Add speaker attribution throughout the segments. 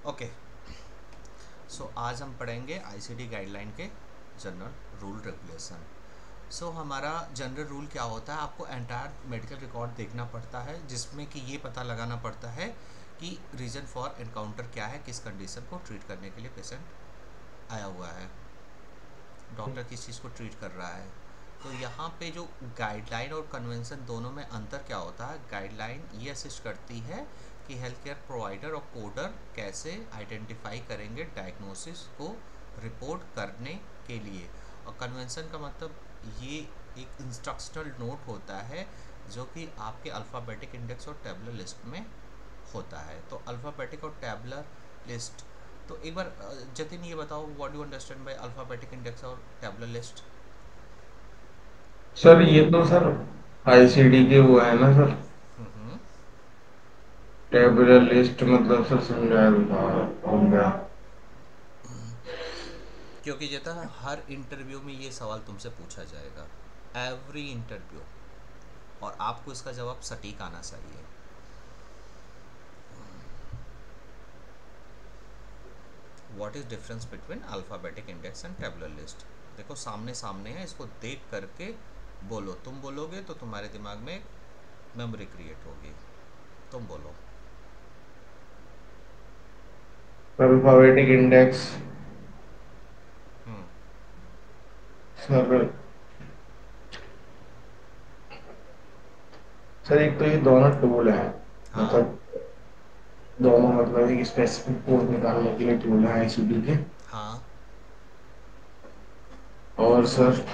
Speaker 1: Okay, सो आज हम पढ़ेंगे आईसीडी गाइडलाइन के जनरल रूल रेगुलेशन। सो हमारा जनरल रूल क्या होता है, आपको एंटायर मेडिकल रिकॉर्ड देखना पड़ता है जिसमें कि ये पता लगाना पड़ता है कि रीज़न फॉर एनकाउंटर क्या है, किस कंडीशन को ट्रीट करने के लिए पेशेंट आया हुआ है, डॉक्टर किस चीज़ को ट्रीट कर रहा है। तो यहाँ पे जो गाइडलाइन और कन्वेंशन दोनों में अंतर क्या होता है, गाइडलाइन ये असिस्ट करती है कि हेल्थ केयर प्रोवाइडर और कोडर कैसे आइडेंटिफाई करेंगे डायग्नोसिस को रिपोर्ट करने के लिए, और कन्वेंशन का मतलब ये एक इंस्ट्रक्शनल नोट होता है जो कि आपके अल्फ़ाबेटिक इंडेक्स और टेबुलर लिस्ट में होता है। तो अल्फ़ाबेटिक और टेबुलर लिस्ट, तो एक बार जतिन ये बताओ, what do understand by alphabetic index और टेबुलर लिस्ट?
Speaker 2: सर ये तो सर आईसीडी के वो है ना सर।
Speaker 1: हम्म।
Speaker 2: टेबुलर लिस्ट मतलब सर समझाया हो गया।
Speaker 1: क्योंकि जता हर इंटरव्यू में ये सवाल तुमसे पूछा जाएगा, एवरी इंटरव्यू, और आपको इसका जवाब सटीक आना चाहिए। What is difference between alphabetic index and tabular list? देखो सामने सामने है, इसको देख करके बोलो। तुम बोलोगे तो तुम्हारे दिमाग में एक मेमोरी क्रिएट होगी। तुम बोलो।
Speaker 2: अल्फाबेटिक इंडेक्स
Speaker 1: हम्म।
Speaker 2: सर। सर एक तो ये दोनों टूल है,
Speaker 1: हाँ।
Speaker 2: मतलब दोनों मतलब एक स्पेसिफिक कोड निकालने के लिए टूल है आईसीडी के।
Speaker 1: हाँ।
Speaker 2: और सर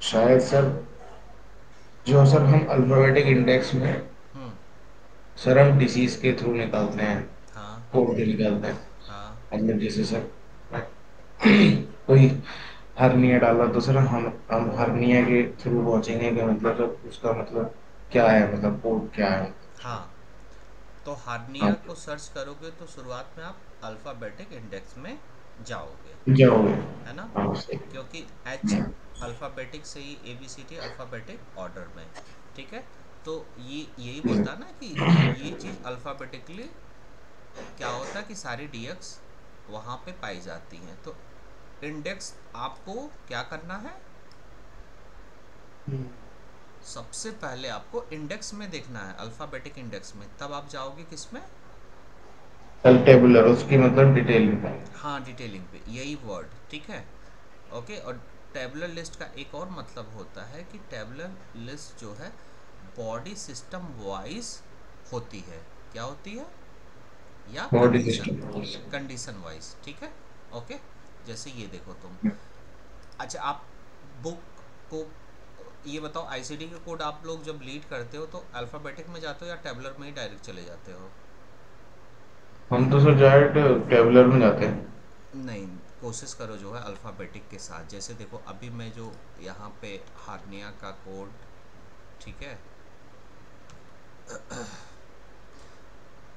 Speaker 2: शायद सर जो सर हम अल्फाबेटिक इंडेक्स में
Speaker 1: हम्म।
Speaker 2: सर हम डिसीज के थ्रू निकालते हैं,
Speaker 1: हाँ।
Speaker 2: कोड के निकालते हैं।
Speaker 1: हाँ।
Speaker 2: मतलब जैसे सर कोई हर्निया डाला तो सर हम हर्निया के थ्रू पहुंचेंगे कि मतलब सर उसका मतलब क्या है, मतलब कोड क्या है।
Speaker 1: हाँ। तो हार्निया
Speaker 2: हाँ
Speaker 1: को सर्च करोगे तो शुरुआत में आप अल्फ़ाबेटिक इंडेक्स में जाओगे,
Speaker 2: जाओगे।
Speaker 1: है ना?
Speaker 2: हाँ सही।
Speaker 1: क्योंकि एच अल्फ़ाबेटिक से ही A B C D alphabetic order में, ठीक है? तो ये यही बोलता है ना कि ये चीज़ अल्फ़ाबेटिकली क्या होता है कि सारी डीएक्स वहाँ पे पाई जाती हैं। तो इंडेक्स आपको क्या करना है, सबसे पहले आपको इंडेक्स में देखना है, अल्फ़ाबेटिक इंडेक्स में, तब आप जाओगे किस में?
Speaker 2: कल टेबुलर उसकी मतलब डिटेल में।
Speaker 1: हाँ, डिटेलिंग पे, यही वर्ड, ठीक है। ओके, और टेबुलर लिस्ट का एक और मतलब होता है कि टेबुलर लिस्ट जो है बॉडी सिस्टम वाइज होती है। क्या होती है? या
Speaker 2: body
Speaker 1: condition,
Speaker 2: system.
Speaker 1: Condition wise, ठीक है। ओके, जैसे ये देखो तुम, अच्छा आप बुक को ये बताओ, आईसीडी के कोड आप लोग जब लीड करते हो तो अल्फ़ाबेटिक में जाते हो या टेबुलर में ही डायरेक्ट चले जाते हो?
Speaker 2: हम तो सर डायरेक्ट टेबुलर में जाते हैं।
Speaker 1: नहीं, कोशिश करो जो है अल्फ़ाबेटिक के साथ। जैसे देखो अभी मैं जो यहाँ पे हार्निया का कोड, ठीक है,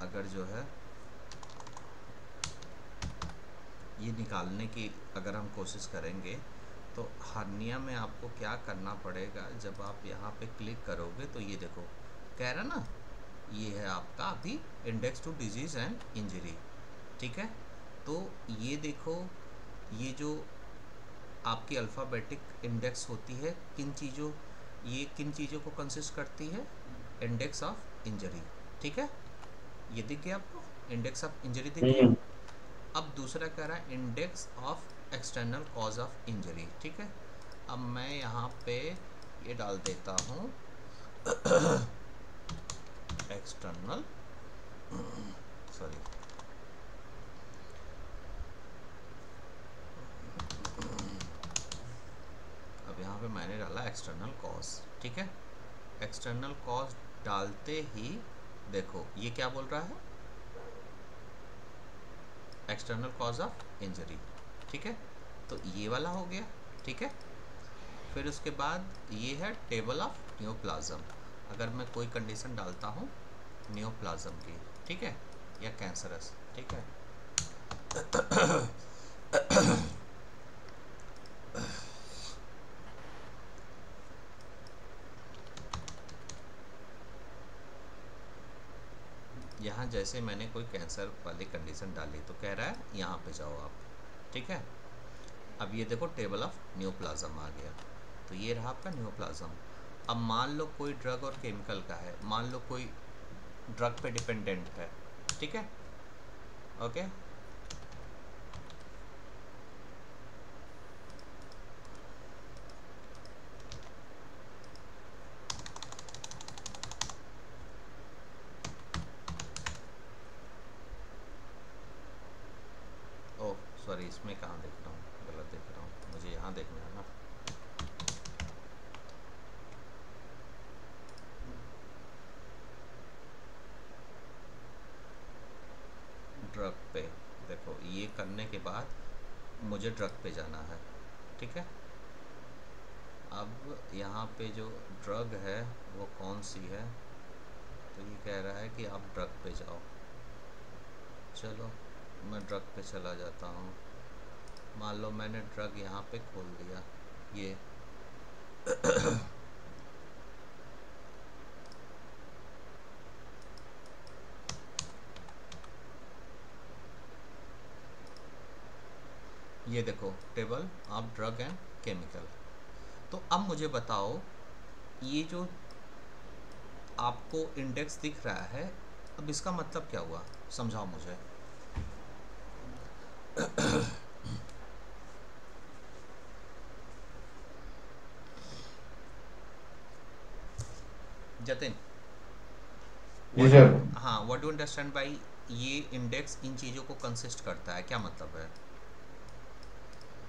Speaker 1: अगर जो है ये निकालने की अगर हम कोशिश करेंगे तो हार्निया में आपको क्या करना पड़ेगा, जब आप यहाँ पे क्लिक करोगे तो ये देखो कह रहा ना, ये है आपका अभी index to disease and injury, ठीक है। तो ये देखो, ये जो आपकी अल्फ़ाबेटिक इंडेक्स होती है, किन चीज़ों, ये किन चीज़ों को कंसिस्ट करती है? इंडेक्स ऑफ इंजरी, ठीक है। ये दिख गया आपको? इंडेक्स ऑफ इंजरी दिख गया।
Speaker 2: हम्म।
Speaker 1: अब दूसरा कह रहा है index of external cause of injury, ठीक है। अब मैं यहाँ पे ये डाल देता हूँ एक्सटर्नल, सॉरी, अब यहाँ पे मैंने डाला एक्सटर्नल कॉज, ठीक है। एक्सटर्नल कॉज डालते ही देखो ये क्या बोल रहा है, एक्सटर्नल कॉज ऑफ इंजरी, ठीक है। तो ये वाला हो गया, ठीक है। फिर उसके बाद ये है टेबल ऑफ न्योप्लाज्म। अगर मैं कोई कंडीशन डालता हूँ न्योप्लाज्म की, ठीक है, या कैंसरस, ठीक है, यहाँ यहाँ जैसे मैंने कोई कैंसर वाली कंडीशन डाली तो कह रहा है यहाँ पे जाओ आप, ठीक है। अब ये देखो टेबल ऑफ न्यूप्लाज्म आ गया, तो ये रहा आपका न्यूप्लाज्म। अब मान लो कोई ड्रग और केमिकल का है, मान लो कोई ड्रग पे डिपेंडेंट है, ठीक है, ओके। ओह सॉरी, इसमें कहाँ देख रहा हूँ, गलत देख रहा हूँ, मुझे यहाँ देखना है ना। ड्रग पे देखो, ये करने के बाद मुझे ड्रग पे जाना है, ठीक है। अब यहाँ पे जो ड्रग है वो कौन सी है, तो ये कह रहा है कि आप ड्रग पे जाओ। चलो मैं ड्रग पे चला जाता हूँ। मान लो मैंने ड्रग यहाँ पे खोल दिया, ये ये देखो table of drug and chemical. तो अब मुझे बताओ, ये जो आपको इंडेक्स दिख रहा है, अब इसका मतलब क्या हुआ, समझाओ मुझे। जतिन,
Speaker 2: जी
Speaker 1: व्हाट
Speaker 2: सर।
Speaker 1: हाँ, व्हाट डू अंडरस्टैंड बाई ये इंडेक्स इन चीज़ों को कंसिस्ट करता है, क्या मतलब है?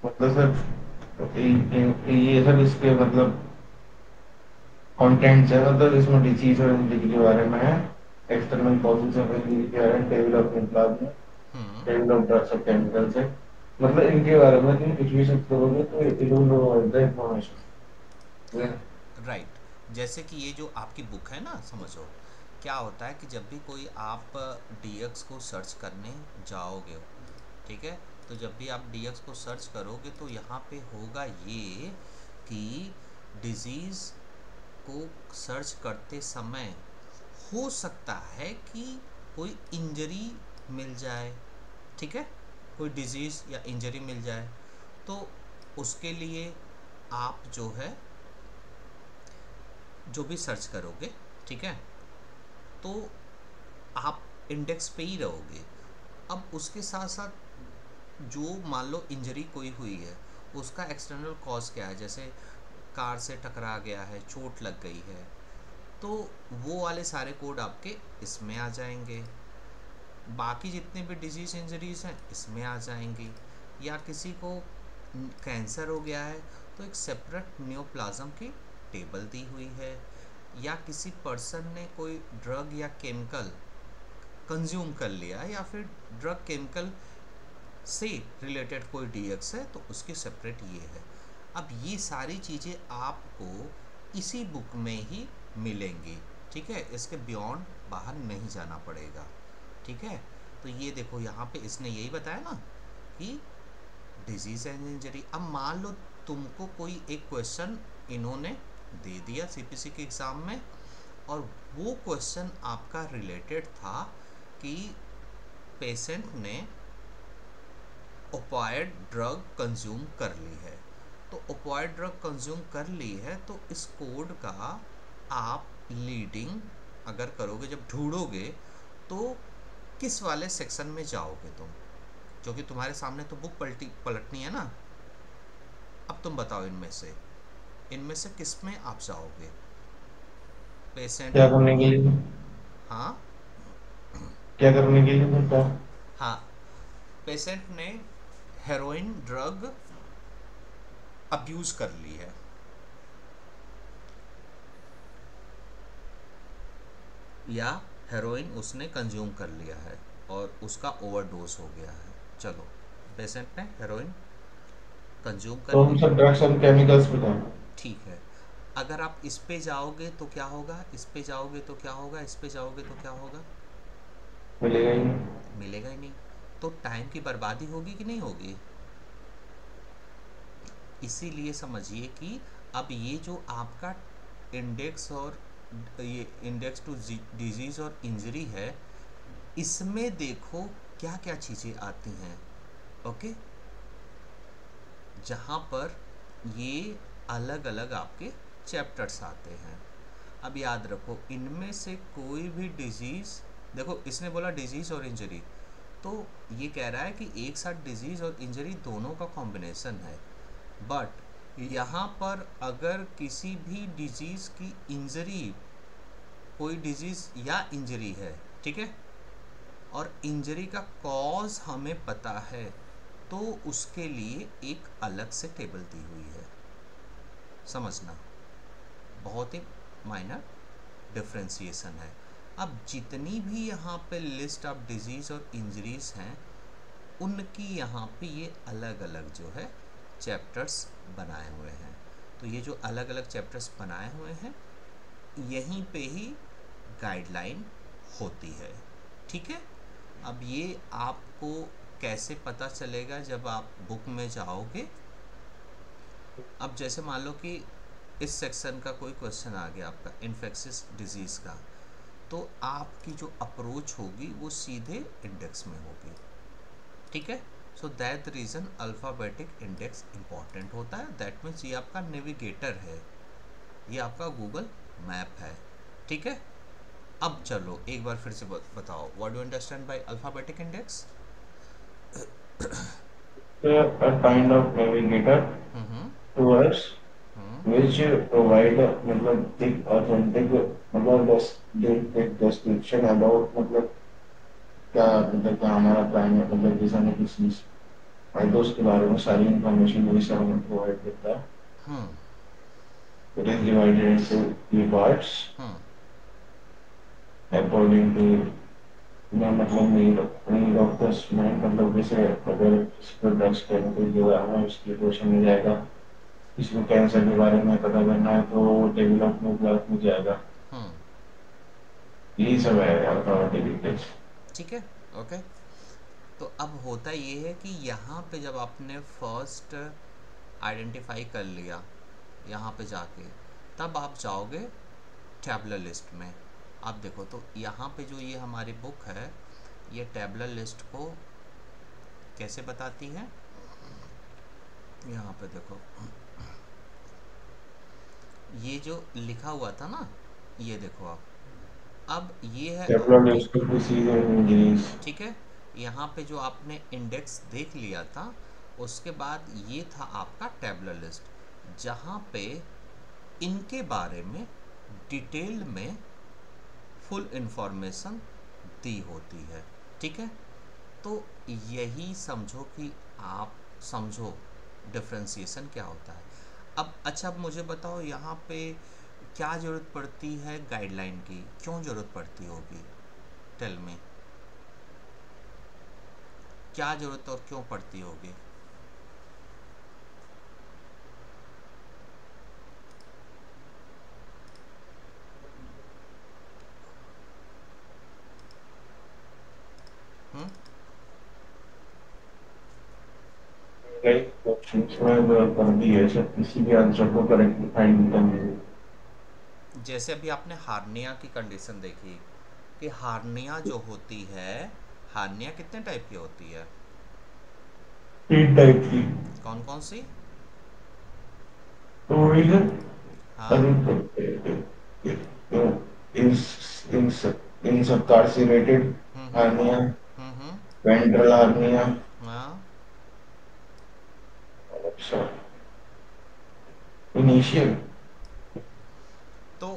Speaker 2: मतलब सर ये सब इसके मतलब कंटेंट्स है, मतलब इसमें डिजीज और इंजरी के बारे में है, एक्सटर्नल कॉजेज ऑफ इंजरी के बारे में, table of plasma,
Speaker 1: hmm.
Speaker 2: Table of drugs of chemicals है, मतलब इनके बारे में तुम कुछ भी सर्च करोगे तो it will provide the information.
Speaker 1: Right. जैसे कि ये जो आपकी बुक है ना, समझो क्या होता है कि जब भी कोई आप डीएक्स को सर्च करने जाओगे, ठीक है, तो जब भी आप डीएक्स को सर्च करोगे तो यहाँ पे होगा ये कि डिजीज़ को सर्च करते समय हो सकता है कि कोई इंजरी मिल जाए, ठीक है, कोई डिजीज़ या इंजरी मिल जाए, तो उसके लिए आप जो है जो भी सर्च करोगे, ठीक है, तो आप इंडेक्स पे ही रहोगे। अब उसके साथ साथ जो मान लो इंजरी कोई हुई है, उसका एक्सटर्नल कॉज क्या है, जैसे कार से टकरा गया है, चोट लग गई है, तो वो वाले सारे कोड आपके इसमें आ जाएंगे। बाकी जितने भी डिजीज़ इंजरीज हैं इसमें आ जाएंगी। या किसी को कैंसर हो गया है तो एक सेपरेट न्यूप्लाज्म की टेबल दी हुई है। या किसी पर्सन ने कोई ड्रग या केमिकल कंज्यूम कर लिया, या फिर ड्रग केमिकल से रिलेटेड कोई डीएक्स है तो उसकी सेपरेट ये है। अब ये सारी चीज़ें आपको इसी बुक में ही मिलेंगी, ठीक है, इसके बियॉन्ड बाहर नहीं जाना पड़ेगा, ठीक है। तो ये देखो यहाँ पे इसने यही बताया ना कि डिजीज़ एंड इंजरी। अब मान लो तुमको कोई एक क्वेश्चन इन्होंने दे दिया सीपीसी के एग्ज़ाम में, और वो क्वेश्चन आपका रिलेटेड था कि पेशेंट ने ओपाइड ड्रग कंज्यूम कर ली है। तो ओपाइड ड्रग कंज्यूम कर ली है तो इस कोड का आप लीडिंग अगर करोगे, जब ढूंढोगे तो किस वाले सेक्शन में जाओगे तुम, जो कि तुम्हारे सामने तो बुक पलटनी है ना। अब तुम बताओ इनमें से किस में आप जाओगे। पेशेंट,
Speaker 2: क्या करने के लिए?
Speaker 1: हाँ
Speaker 2: क्या करने के लिए बोलता?
Speaker 1: हाँ, पेशेंट ने हेरोइन ड्रग अब्यूज कर ली है, या हेरोइन उसने कंज्यूम कर लिया है और उसका ओवरडोज हो गया है। चलो, पेशेंट ने हेरोइन कंज्यूम कर
Speaker 2: तो
Speaker 1: ली,
Speaker 2: हम सब ड्रग्स एंड केमिकल्स पे जाएं।
Speaker 1: ठीक है। अगर आप इस पे जाओगे तो क्या होगा, इस पे जाओगे तो क्या होगा, इस पे जाओगे तो क्या होगा,
Speaker 2: मिलेगा ही नहीं।
Speaker 1: मिलेगा ही नहीं। तो टाइम की बर्बादी होगी कि नहीं होगी। इसीलिए समझिए कि अब ये जो आपका इंडेक्स और ये इंडेक्स टू डिजीज़ और इंजरी है, इसमें देखो क्या क्या चीज़ें आती हैं। ओके, जहाँ पर ये अलग अलग आपके चैप्टर्स आते हैं। अब याद रखो, इनमें से कोई भी डिजीज़, देखो इसने बोला डिजीज़ और इंजरी, तो ये कह रहा है कि एक साथ डिजीज़ और इंजरी दोनों का कॉम्बिनेशन है। बट यहाँ पर अगर किसी भी डिजीज़ की इंजरी, कोई डिजीज़ या इंजरी है, ठीक है, और इंजरी का कॉज हमें पता है, तो उसके लिए एक अलग से टेबल दी हुई है। समझना, बहुत ही माइनर डिफ्रेंसिएशन है। अब जितनी भी यहाँ पे लिस्ट ऑफ डिजीज़ और इंजरीज हैं, उनकी यहाँ पे ये अलग अलग जो है चैप्टर्स बनाए हुए हैं। तो ये जो अलग अलग चैप्टर्स बनाए हुए हैं, यहीं पे ही गाइडलाइन होती है। ठीक है, अब ये आपको कैसे पता चलेगा जब आप बुक में जाओगे। अब जैसे मान लो कि इस सेक्शन का कोई क्वेश्चन आ गया आपका इन्फेक्शियस डिजीज़ का, तो आपकी जो अप्रोच होगी वो सीधे इंडेक्स में होगी। ठीक है, so that reason alphabetic index important होता है। दैट मीन्स ये आपका नेविगेटर है, ये आपका गूगल मैप है। ठीक है, अब चलो एक बार फिर से बताओ, what do understand by alphabetic index?
Speaker 2: A kind of navigator
Speaker 1: hmm
Speaker 2: to us
Speaker 1: hmm
Speaker 2: which provide मतलब एक authentic मतलब description about मतलब क्या मतलब क्या हमारा प्लान है, मतलब जैसा हमें किसी फायदों के बारे में सारी इंफॉर्मेशन वही सब हमें प्रोवाइड करता है।
Speaker 1: हम्म
Speaker 2: It is divided into three parts
Speaker 1: hmm
Speaker 2: according to मैं मतलब नीड ऑफ द स्टूडेंट, मतलब जैसे अगर किसी को ड्रग्स केमिकल जो है उसकी क्वेश्चन में जाएगा, किसी को कैंसर के बारे में पता करना है तो डेवलपमेंट ब्लॉक में जाएगा।
Speaker 1: हम्म
Speaker 2: यही सब है अल्फाबेटिक।
Speaker 1: ठीक है, ओके। तो अब होता ये है कि यहाँ पे जब आपने फर्स्ट आइडेंटिफाई कर लिया यहाँ पे जाके, तब आप जाओगे टैबुलर लिस्ट में। आप देखो तो यहाँ पे जो ये हमारी बुक है, ये टैबुलर लिस्ट को कैसे बताती है। यहाँ पे देखो, ये जो लिखा हुआ था ना, ये देखो आप, अब ये है
Speaker 2: डेवलप
Speaker 1: आपकी।
Speaker 2: उसको किसी इंग्लिश।
Speaker 1: ठीक है, यहाँ पे जो आपने इंडेक्स देख लिया था, उसके बाद ये था आपका टैबुलर लिस्ट, जहाँ पे इनके बारे में डिटेल में फुल इंफॉर्मेशन दी होती है। ठीक है, तो यही समझो कि आप समझो डिफ्रेंसिएशन क्या होता है। अब अच्छा, अब मुझे बताओ यहाँ पे क्या ज़रूरत पड़ती है गाइडलाइन की, क्यों ज़रूरत पड़ती होगी? टेल में क्या ज़रूरत और क्यों पड़ती होगी? हम्म
Speaker 2: लाइक क्वेश्चंस में कर दी है सब, किसी भी आंसर को करेक्टली फाइंड करने में।
Speaker 1: जैसे अभी आपने हार्निया की कंडीशन देखी कि हार्निया जो होती है, हार्निया कितने टाइप की होती है?
Speaker 2: तीन टाइप की।
Speaker 1: कौन कौन सी?
Speaker 2: तो वही है
Speaker 1: हाँ।
Speaker 2: incarcerated
Speaker 1: हम्म
Speaker 2: hernia,
Speaker 1: हम्म
Speaker 2: ventral hernia,
Speaker 1: हाँ।
Speaker 2: अच्छा इनिशियल।
Speaker 1: तो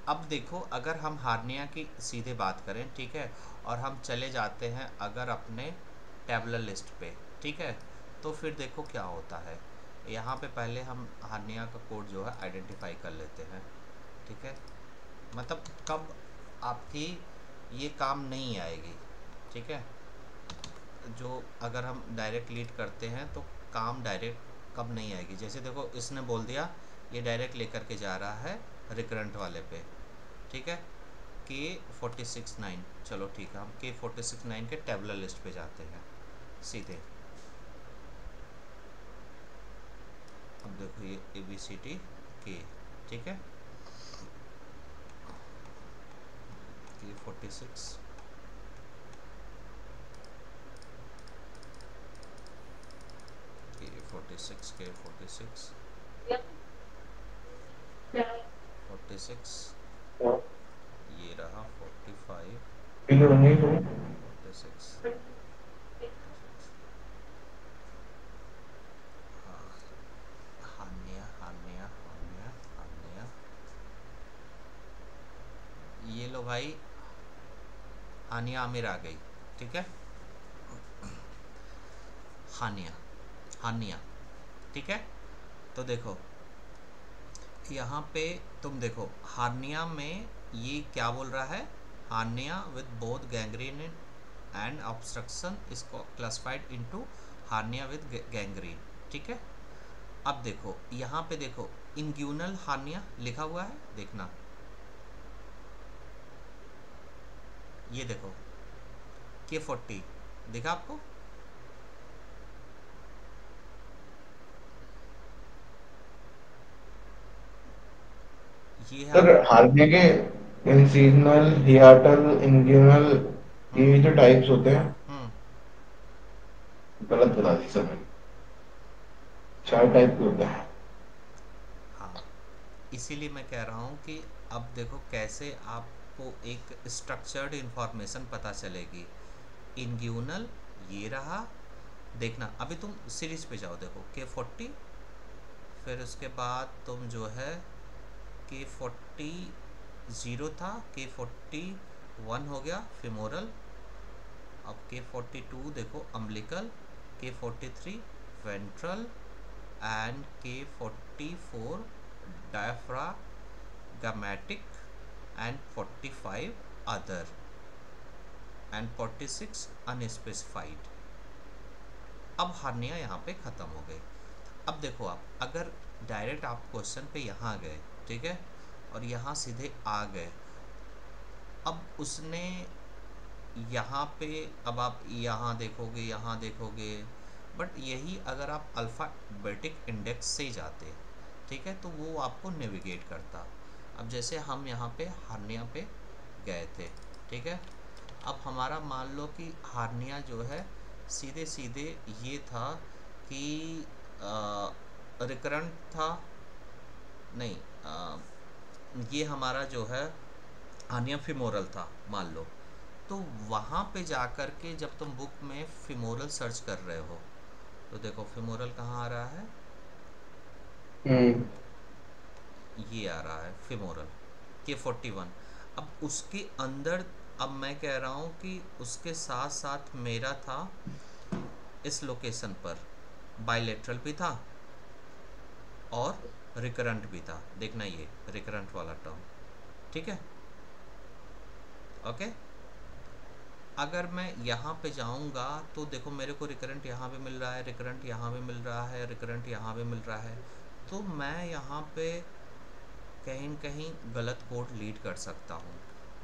Speaker 1: अब देखो, अगर हम हार्निया की सीधे बात करें, ठीक है, और हम चले जाते हैं अगर अपने टैबुलर लिस्ट पे, ठीक है, तो फिर देखो क्या होता है। यहाँ पे पहले हम हार्निया का कोड जो है आइडेंटिफाई कर लेते हैं। ठीक है, मतलब कब आपकी ये काम नहीं आएगी। ठीक है, जो अगर हम डायरेक्ट लीड करते हैं तो काम डायरेक्ट कब नहीं आएगी। जैसे देखो, इसने बोल दिया ये डायरेक्ट लेकर के जा रहा है रिकरेंट वाले पे। ठीक है, K46-9, चलो ठीक है, हम K46-9 के टेबुलर लिस्ट पे जाते हैं सीधे। अब देखो ये ABCD ठीक है, K46 46 के 46 46, ये रहा 45
Speaker 2: किलो नहीं हो
Speaker 1: 46 46। हाँ, हान्या हान्या हान्या हान्या, ये लो भाई, हानिया आमिर आ गई। ठीक है, हानिया हानिया। ठीक है, तो देखो यहाँ पे तुम देखो हार्निया में ये क्या बोल रहा है, hernia with both gangrene and obstruction is classified into hernia with gangrene. ठीक है, अब देखो यहाँ पे देखो इंग्यूनल हार्निया लिखा हुआ है, देखना ये देखो K40 देखा आपको, ये है
Speaker 2: सर।
Speaker 1: आपका।
Speaker 2: हारने के इंसिजनल, हियाटल, इंग्यूनल,
Speaker 1: हम्म
Speaker 2: ये जो टाइप्स होते हैं,
Speaker 1: हम्म
Speaker 2: गलत बता दी सर मैंने। 4 टाइप के होते हैं।
Speaker 1: हाँ, इसीलिए मैं कह रहा हूँ कि अब देखो कैसे आपको एक स्ट्रक्चर्ड इंफॉर्मेशन पता चलेगी। इंग्यूनल ये रहा, देखना अभी तुम सीरीज पे जाओ, देखो K40, फिर उसके बाद तुम जो है K40 ज़ीरो था, K41 हो गया फिमोरल, अब K42 देखो umbilical, K43 ventral and K44 diaphragmatic and 45 other and 46 unspecified. अब हार्निया यहाँ पे ख़त्म हो गई। अब देखो आप अगर डायरेक्ट आप क्वेश्चन पे यहाँ गए, ठीक है, और यहाँ सीधे आ गए, अब उसने यहाँ पे, अब आप यहाँ देखोगे, बट यही अगर आप अल्फ़ाबेटिक इंडेक्स से जाते, ठीक है, तो वो आपको नेविगेट करता। अब जैसे हम यहाँ पे हार्निया पे गए थे, ठीक है, अब हमारा मान लो कि हार्निया जो है सीधे सीधे ये था कि रिकरेंट था, नहीं, ये हमारा जो है हार्निया फिमोरल था मान लो, तो वहाँ पे जा कर के जब तुम बुक में फिमोरल सर्च कर रहे हो, तो देखो फिमोरल कहाँ आ रहा है,
Speaker 2: हम्म।
Speaker 1: ये आ रहा है फिमोरल K41। अब उसके अंदर, अब मैं कह रहा हूँ कि उसके साथ साथ मेरा था इस लोकेशन पर बाइलेटरल भी था और रिकरेंट भी था, देखना ये रिकरेंट वाला टर्म। ठीक है, ओके, अगर मैं यहाँ पे जाऊँगा तो देखो मेरे को रिकरेंट यहाँ भी मिल रहा है, रिकरेंट यहाँ भी मिल रहा है, रिकरेंट यहाँ भी मिल रहा है, तो मैं यहाँ पे कहीं न कहीं गलत कोड लीड कर सकता हूँ।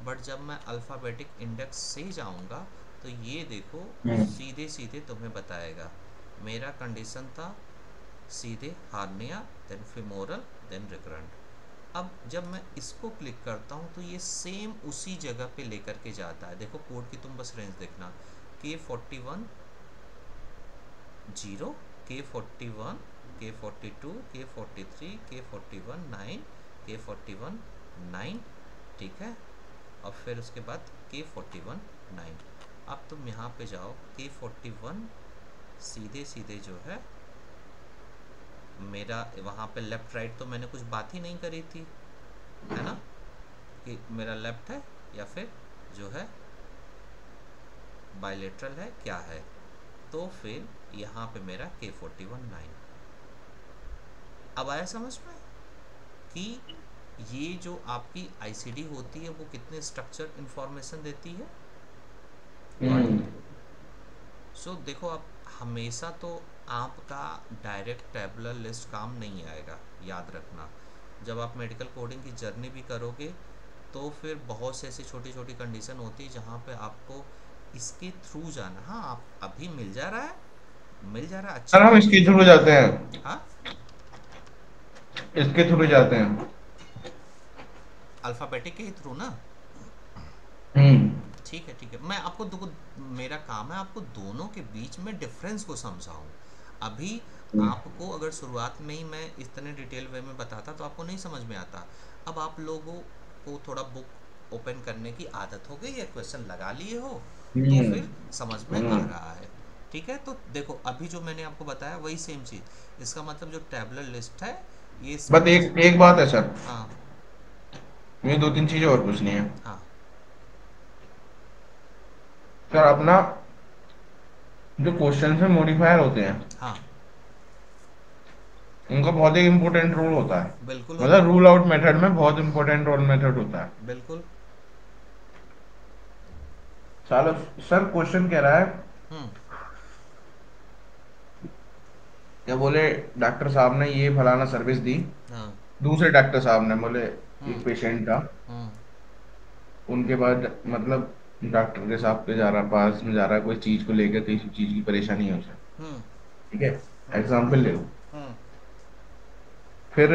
Speaker 1: बट जब मैं अल्फ़ाबेटिक इंडेक्स से जाऊँगा तो ये देखो सीधे सीधे तुम्हें बताएगा। मेरा कंडीशन था सीधे hernia, then femoral, then recurrent. अब जब मैं इसको क्लिक करता हूँ तो ये सेम उसी जगह पे लेकर के जाता है। देखो कोड की तुम बस रेंज देखना, K41 0, K41, K42, K43, K41 9, K41 9, ठीक है, और फिर उसके बाद K41 9। अब तुम यहाँ पे जाओ, K41 सीधे सीधे जो है मेरा वहाँ पे लेफ़्ट राइट तो मैंने कुछ बात ही नहीं करी थी, है ना, कि मेरा लेफ़्ट है या फिर जो है बाइलेटरल है, क्या है, तो फिर यहाँ पे मेरा K41 9। अब आया समझ में कि ये जो आपकी आईसीडी होती है वो कितने स्ट्रक्चर इंफॉर्मेशन देती है। Got it. सो देखो, अब हमेशा तो आपका डायरेक्ट टेबुलर लिस्ट काम नहीं आएगा, याद रखना। जब आप मेडिकल कोडिंग की जर्नी भी करोगे तो फिर बहुत से ऐसी छोटी छोटी कंडीशन होती है जहाँ पे आपको इसके थ्रू जाना। हाँ, आप अभी मिल जा रहा है, मिल जा रहा है, अच्छी
Speaker 2: सर हम
Speaker 1: बात है।
Speaker 2: इसके थ्रू जाते हैं,
Speaker 1: हाँ,
Speaker 2: इसके थ्रू जाते हैं।
Speaker 1: अल्फ़ाबेटिक के ही थ्रू ना।
Speaker 2: हम्म।
Speaker 1: ठीक है, ठीक है, मैं आपको मेरा काम है आपको दोनों के बीच में डिफरेंस को समझाऊं। अभी
Speaker 2: हम्म।
Speaker 1: आपको अगर शुरुआत में ही मैं इतने डिटेल वे में बताता तो आपको नहीं समझ में आता। अब आप लोगों को थोड़ा बुक ओपन करने की आदत हो गई है, क्वेश्चन लगा लिए हो, तो
Speaker 2: हम्म।
Speaker 1: फिर समझ में आ
Speaker 2: हम्म।
Speaker 1: रहा है। ठीक है, तो देखो अभी जो मैंने आपको बताया वही सेम चीज़, इसका मतलब जो टेबलर लिस्ट है ये
Speaker 2: बस
Speaker 1: इसमें
Speaker 2: एक एक बात है सर,
Speaker 1: हाँ
Speaker 2: मुझे दो तीन चीजें और पूछनी है।
Speaker 1: हाँ
Speaker 2: सर अपना जो क्वेश्चन में मॉडिफायर होते हैं,
Speaker 1: हाँ
Speaker 2: उनका बहुत एक इम्पोर्टेंट रोल होता है।
Speaker 1: बिल्कुल
Speaker 2: मतलब
Speaker 1: होता है।
Speaker 2: रूल आउट मेथड में बहुत इंपॉर्टेंट रोल मेथड होता है।
Speaker 1: बिल्कुल।
Speaker 2: चलो, सर क्वेश्चन कह रहा है,
Speaker 1: हम्म।
Speaker 2: क्या बोले, डॉक्टर साहब ने ये फलाना सर्विस दी,
Speaker 1: हाँ।
Speaker 2: दूसरे डॉक्टर साहब ने बोले,
Speaker 1: हम्म।
Speaker 2: एक पेशेंट था,
Speaker 1: हम्म।
Speaker 2: उनके बाद मतलब डॉक्टर के साहब के जा रहा, पास में जा रहा है, कोई चीज को लेकर किसी चीज की परेशानी है उसे,
Speaker 1: हम्म।
Speaker 2: ठीक है,
Speaker 1: हम्म।
Speaker 2: एग्जाम्पल ले लो।
Speaker 1: हम्म।
Speaker 2: फिर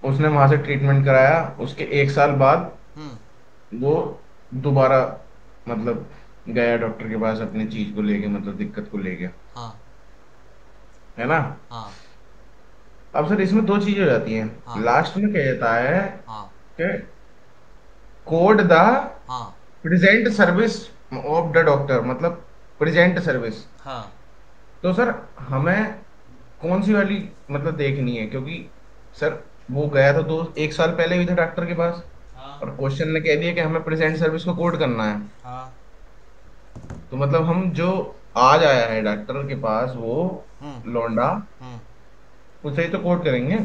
Speaker 2: उसने वहां से ट्रीटमेंट कराया, उसके एक साल बाद
Speaker 1: हम्म।
Speaker 2: वो दोबारा मतलब गया डॉक्टर के पास अपनी चीज को लेके, मतलब दिक्कत को लेके,
Speaker 1: हाँ।
Speaker 2: है ना।
Speaker 1: हाँ।
Speaker 2: अब सर इसमें दो चीजें हो जाती हैं।
Speaker 1: हाँ।
Speaker 2: लास्ट में क्या जाता है
Speaker 1: हाँ।
Speaker 2: कि कोड द
Speaker 1: हाँ।
Speaker 2: Present service of the doctor, मतलब प्रेजेंट सर्विस।
Speaker 1: हाँ।
Speaker 2: तो सर हमें कौन सी वाली मतलब देखनी है, क्योंकि सर वो गया तो दो एक साल पहले भी था डॉक्टर के पास,
Speaker 1: हाँ।
Speaker 2: और क्वेश्चन ने कह दिया कि हमें प्रेजेंट सर्विस को कोड करना है।
Speaker 1: हाँ।
Speaker 2: तो मतलब हम जो आज आया है डॉक्टर के पास वो
Speaker 1: हम्म।
Speaker 2: लौंडा,
Speaker 1: हम्म।
Speaker 2: उसे ही तो कोड करेंगे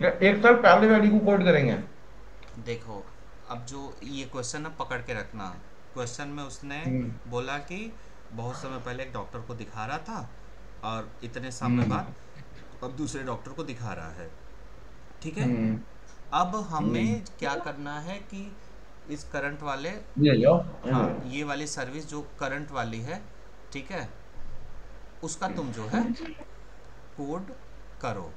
Speaker 2: या एक साल पहले वाली को कोड करेंगे।
Speaker 1: देखो, अब जो ये क्वेश्चन है पकड़ के रखना। क्वेश्चन में उसने
Speaker 2: हम्म।
Speaker 1: बोला कि बहुत समय पहले एक डॉक्टर को दिखा रहा था और इतने समय
Speaker 2: हम्म।
Speaker 1: बाद अब दूसरे डॉक्टर को दिखा रहा है। ठीक है।
Speaker 2: हम्म।
Speaker 1: अब
Speaker 2: हम्म।
Speaker 1: हमें क्या करना है कि इस करंट वाले,
Speaker 2: ये जाओ।
Speaker 1: हाँ ये वाली सर्विस जो करंट वाली है, ठीक है, उसका तुम जो है कोड करो।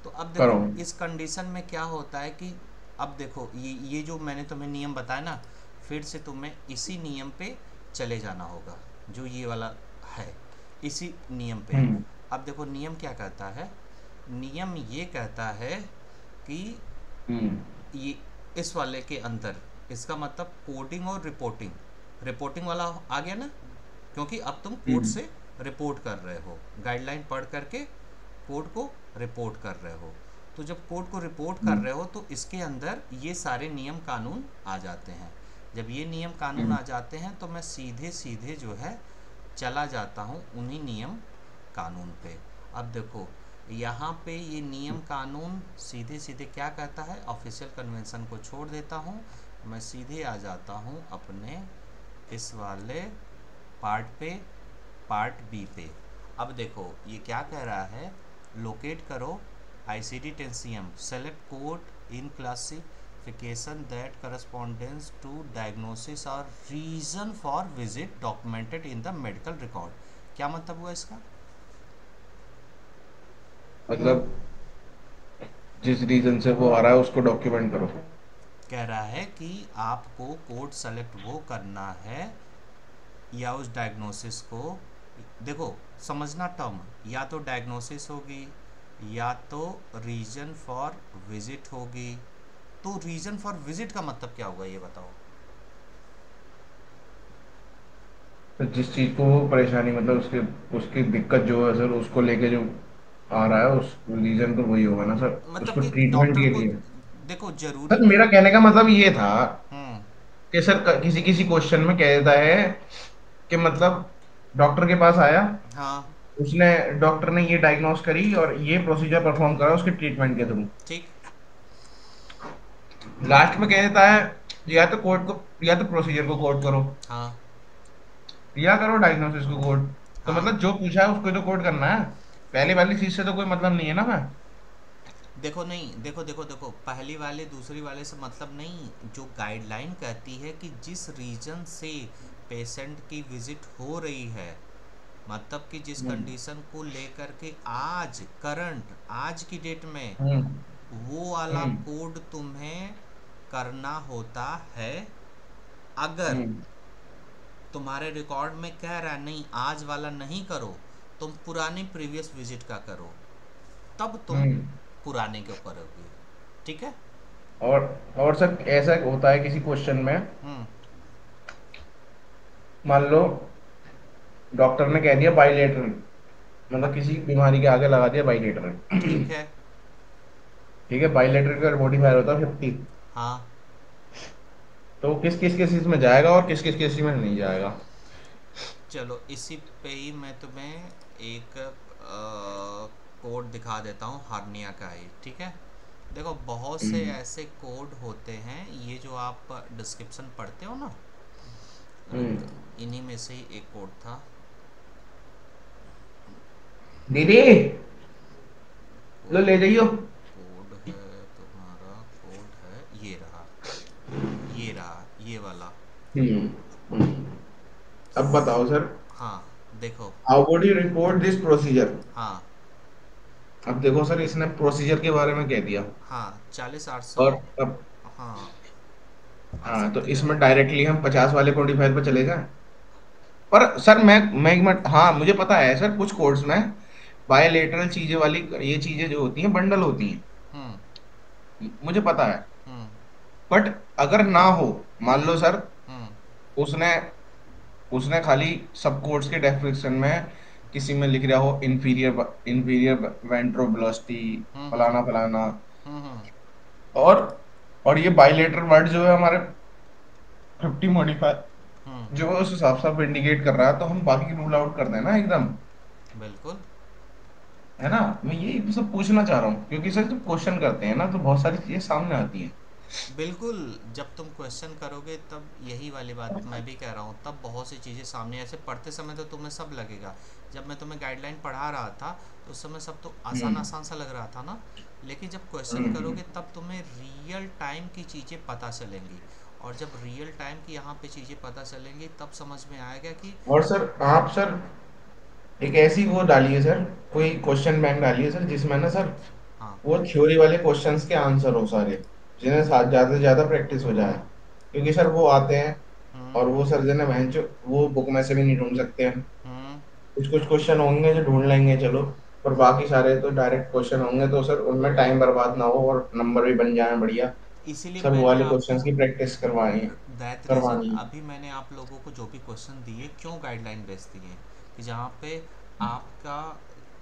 Speaker 1: तो अब
Speaker 2: करो।
Speaker 1: देखो इस कंडीशन में क्या होता है कि अब देखो ये जो मैंने तुम्हें नियम बताया ना, फिर से तुम्हें इसी नियम पे चले जाना होगा जो ये वाला है, इसी नियम पे।
Speaker 2: हम्म।
Speaker 1: अब देखो नियम क्या कहता है, नियम ये कहता है कि
Speaker 2: हम्म।
Speaker 1: ये इस वाले के अंदर, इसका मतलब कोडिंग और रिपोर्टिंग, रिपोर्टिंग वाला आ गया ना, क्योंकि अब तुम कोड
Speaker 2: हम्म।
Speaker 1: से रिपोर्ट कर रहे हो, गाइडलाइन पढ़ करके कोड को रिपोर्ट कर रहे हो। तो जब कोड को रिपोर्ट कर
Speaker 2: हम्म।
Speaker 1: रहे हो तो इसके अंदर ये सारे नियम कानून आ जाते हैं। जब ये नियम कानून
Speaker 2: हम्म।
Speaker 1: आ जाते हैं तो मैं सीधे सीधे जो है चला जाता हूँ उन्हीं नियम कानून पे। अब देखो यहाँ पे ये नियम कानून सीधे सीधे क्या कहता है, ऑफिशियल कन्वेंशन को छोड़ देता हूँ, मैं सीधे आ जाता हूँ अपने इस वाले पार्ट पे, पार्ट बी पे। अब देखो ये क्या कह रहा है, लोकेट करो ICD ten CM, select code in classification that correspondence to diagnosis और reason for visit documented in the medical record. क्या मतलब हुआ इसका?
Speaker 2: मतलब जिस रीजन से वो आ रहा है उसको डॉक्यूमेंट करो।
Speaker 1: कह रहा है कि आपको कोड सेलेक्ट वो करना है या उस डायग्नोसिस को, देखो समझना टर्म, या तो डायग्नोसिस होगी या तो रीजन फॉर विजिट होगी। तो रीजन फॉर विजिट का मतलब क्या होगा ये बताओ।
Speaker 2: तो जिस चीज को वो परेशानी, मतलब उसके उसकी दिक्कत जो है सर, उसको लेके जो आ रहा है उस रीजन तो वही होगा ना सर,
Speaker 1: मतलब
Speaker 2: उसको
Speaker 1: कि
Speaker 2: ट्रीटमेंट
Speaker 1: डॉक्टर
Speaker 2: के
Speaker 1: को,
Speaker 2: लिए।
Speaker 1: देखो जरूरी
Speaker 2: सर
Speaker 1: नहीं।
Speaker 2: मेरा कहने का मतलब ये था
Speaker 1: हम्म।
Speaker 2: कि सर किसी किसी क्वेश्चन में कह देता है कि मतलब डॉक्टर के पास आया,
Speaker 1: हाँ।
Speaker 2: उसने डॉक्टर ने ये डायग्नोस करी और ये प्रोसीजर परफॉर्म करा उसके ट्रीटमेंट के थ्रू,
Speaker 1: ठीक।
Speaker 2: लास्ट में कह देता है या तो कोड को, या तो प्रोसीजर को कोड करो,
Speaker 1: हाँ।
Speaker 2: या करो डायग्नोसिस को कोड। तो
Speaker 1: हाँ।
Speaker 2: मतलब जो पूछा है उसको ही तो कोड करना है, पहले वाली चीज से तो कोई मतलब नहीं है ना। मैं
Speaker 1: देखो नहीं, देखो देखो देखो, पहली वाले दूसरी वाले से मतलब नहीं, जो गाइडलाइन कहती है कि जिस रीजन से पेशेंट की विजिट हो रही है, मतलब कि जिस
Speaker 2: हम्म।
Speaker 1: कंडीशन को लेकर के आज करंट आज की डेट में
Speaker 2: हम्म।
Speaker 1: वो वाला
Speaker 2: हम्म।
Speaker 1: कोड तुम्हें करना होता है। अगर
Speaker 2: हम्म।
Speaker 1: तुम्हारे रिकॉर्ड में कह रहा है नहीं आज वाला नहीं करो, तुम पुरानी प्रीवियस विजिट का करो, तब तुम
Speaker 2: हम्म।
Speaker 1: पुराने को करोगे। ठीक है।
Speaker 2: और और सर ऐसा होता है किसी क्वेश्चन में,
Speaker 1: हम्म।
Speaker 2: मान लो डॉक्टर ने कह दिया बाइलेटरल, मतलब किसी बीमारी के आगे लगा दिया बाइलेटरल।
Speaker 1: ठीक है।
Speaker 2: ठीक है, बाइलेटरल का मॉडिफायर होता है 50।
Speaker 1: हाँ,
Speaker 2: तो किस किस केसेस में जाएगा और किस किस केसेस में नहीं जाएगा?
Speaker 1: चलो इसी पे ही मैं तुम्हें एक कोड दिखा देता हूँ हार्निया का ही। ठीक है। देखो बहुत से
Speaker 2: हम्म।
Speaker 1: ऐसे कोड होते हैं, ये जो आप डिस्क्रिप्शन पढ़ते हो ना,
Speaker 2: हम्म।
Speaker 1: इन्हीं में से ही एक कोड था।
Speaker 2: दीदी, लो
Speaker 1: कोड
Speaker 2: ले जाइयो।
Speaker 1: कोड है तुम्हारा, कोड है ये रहा, ये वाला।
Speaker 2: हम्म। हम्म। अब बताओ सर,
Speaker 1: हाँ देखो।
Speaker 2: How would you report this procedure?
Speaker 1: हाँ
Speaker 2: अब देखो सर, इसने प्रोसीजर के बारे में कह दिया।
Speaker 1: हाँ, 40 800।
Speaker 2: और अब,
Speaker 1: हाँ, आ
Speaker 2: हाँ, तो
Speaker 1: सकते हैं।
Speaker 2: इसमें डायरेक्टली हम 50 वाले मॉडिफायर पर चले जाएं। पर सर मैं एक मिनट, हाँ मुझे पता है सर, कुछ कोड्स में बायलेटरल चीजें वाली ये चीजें जो होती हैं बंडल होती हैं,
Speaker 1: हम्म।
Speaker 2: मुझे पता है।
Speaker 1: हम्म।
Speaker 2: बट अगर ना हो, मान
Speaker 1: हम्म।
Speaker 2: लो सर,
Speaker 1: हम्म।
Speaker 2: उसने उसने खाली सब कोड्स के डेफिनेशन में किसी में लिख रहा हो इंफीरियर इंफीरियर वेंट्रोब्लास्टी,
Speaker 1: हम्म। हम्म।
Speaker 2: फलाना फलाना,
Speaker 1: हम्म।
Speaker 2: और और ये बाइलेटरल वर्ड जो है हमारे 50 मॉडिफायर
Speaker 1: हम्म।
Speaker 2: जो है उस हिसाब से आप इंडिकेट कर रहा है, तो हम बाकी रूल आउट कर देना एकदम,
Speaker 1: बिल्कुल।
Speaker 2: है ना? मैं यही सब पूछना चाह रहा हूँ, क्योंकि सर जब क्वेश्चन करते हैं ना तो बहुत सारी चीजें सामने आती हैं।
Speaker 1: बिल्कुल, जब तुम क्वेश्चन करोगे तब यही वाली बात मैं भी कह रहा हूँ, तब बहुत सी चीज़ें सामने, ऐसे पढ़ते समय तो तुम्हें सब लगेगा। जब मैं तुम्हें गाइडलाइन पढ़ा रहा था तो उस समय सब तो आसान
Speaker 2: हम्म।
Speaker 1: आसान सा लग रहा था ना, लेकिन जब क्वेश्चन
Speaker 2: हम्म।
Speaker 1: करोगे तब तुम्हें रियल टाइम की चीज़ें पता चलेंगी। और जब रियल टाइम की यहाँ पे चीज़ें पता चलेंगी तब समझ में आएगा कि
Speaker 2: और सर आप सर एक ऐसी वो डालिए सर, कोई क्वेश्चन बैंक डालिए सर जिसमें ना सर
Speaker 1: हाँ।
Speaker 2: वो थ्योरी वाले क्वेश्चंस के आंसर हो सारे, जिन्हें ज्यादा से ज्यादा प्रैक्टिस हो जाए, क्योंकि सर वो आते हैं
Speaker 1: हम्म।
Speaker 2: और वो सर जो है ना बहन जो वो बुक में से भी नहीं ढूंढ सकते हैं।
Speaker 1: हम्म।
Speaker 2: कुछ कुछ क्वेश्चन होंगे जो ढूंढ लेंगे चलो, पर बाकी सारे तो डायरेक्ट क्वेश्चन होंगे, तो सर उनमें टाइम बर्बाद ना हो और नंबर भी बन जाए बढ़िया।
Speaker 1: इसीलिए
Speaker 2: सब वो
Speaker 1: मैंने
Speaker 2: वाले
Speaker 1: आपको,
Speaker 2: क्वेश्चंस की प्रैक्टिस करवानी
Speaker 1: दैट रीज़न,
Speaker 2: करवानी है।
Speaker 1: अभी मैंने आप लोगों को जो भी क्वेश्चन दिए, क्यों गाइडलाइन बेस दिए, कि जहाँ पे आपका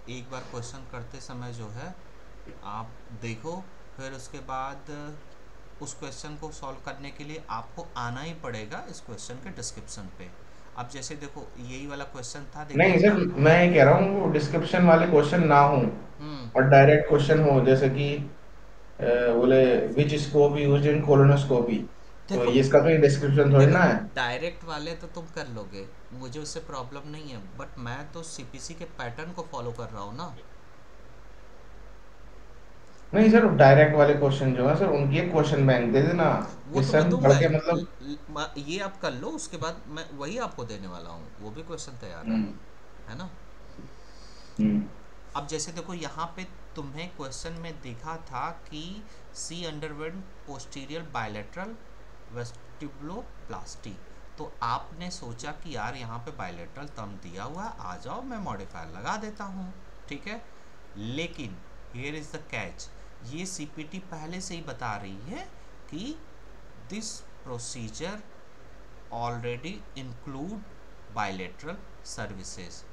Speaker 1: एक बार क्वेश्चन करते समय जो है आप देखो, फिर उसके बाद उस क्वेश्चन को सॉल्व करने के लिए आपको आना ही पड़ेगा इस क्वेश्चन के डिस्क्रिप्शन पे। अब जैसे देखो यही वाला क्वेश्चन था, देखो
Speaker 2: नहीं सर,
Speaker 1: अपना।
Speaker 2: मैं ये कह रहा हूँ वो डिस्क्रिप्शन वाले क्वेश्चन ना हो
Speaker 1: हम्म।
Speaker 2: और डायरेक्ट क्वेश्चन हो, जैसे कि बोले विच स्कोप यूज्ड इन कोलोनोस्कोपी, तो
Speaker 1: देखो
Speaker 2: ये इसका तो डिस्क्रिप्शन थोड़ी
Speaker 1: देखो
Speaker 2: ना है।
Speaker 1: डायरेक्ट वाले तो तुम कर लोगे, मुझे उससे प्रॉब्लम नहीं है, बट मैं तो सीपीसी के पैटर्न को फॉलो कर रहा हूँ ना।
Speaker 2: नहीं सर, डायरेक्ट वाले क्वेश्चन जो है सर उनकी एक क्वेश्चन बैंक दे देना,
Speaker 1: वो तो
Speaker 2: जिससे
Speaker 1: मैं
Speaker 2: हम
Speaker 1: दूंगा
Speaker 2: पढ़ के
Speaker 1: ही।
Speaker 2: मतलब।
Speaker 1: ये आप कर लो, उसके बाद मैं वही आपको देने वाला हूँ, वो भी क्वेश्चन तैयार
Speaker 2: हम्म।
Speaker 1: है ना।
Speaker 2: हम्म।
Speaker 1: अब जैसे देखो यहाँ पे तुम्हें क्वेश्चन में देखा था कि सी अंडरवेंट पोस्टीरियर बायलेटरल वेस्टिबुलोप्लास्टी, तो आपने सोचा कि यार यहाँ पे बायलेटरल टर्म दिया हुआ है, आ जाओ मैं मॉडिफायर लगा देता हूँ। ठीक है। लेकिन हियर इज द कैच, ये सीपीटी पहले से ही बता रही है कि this procedure already include bilateral services.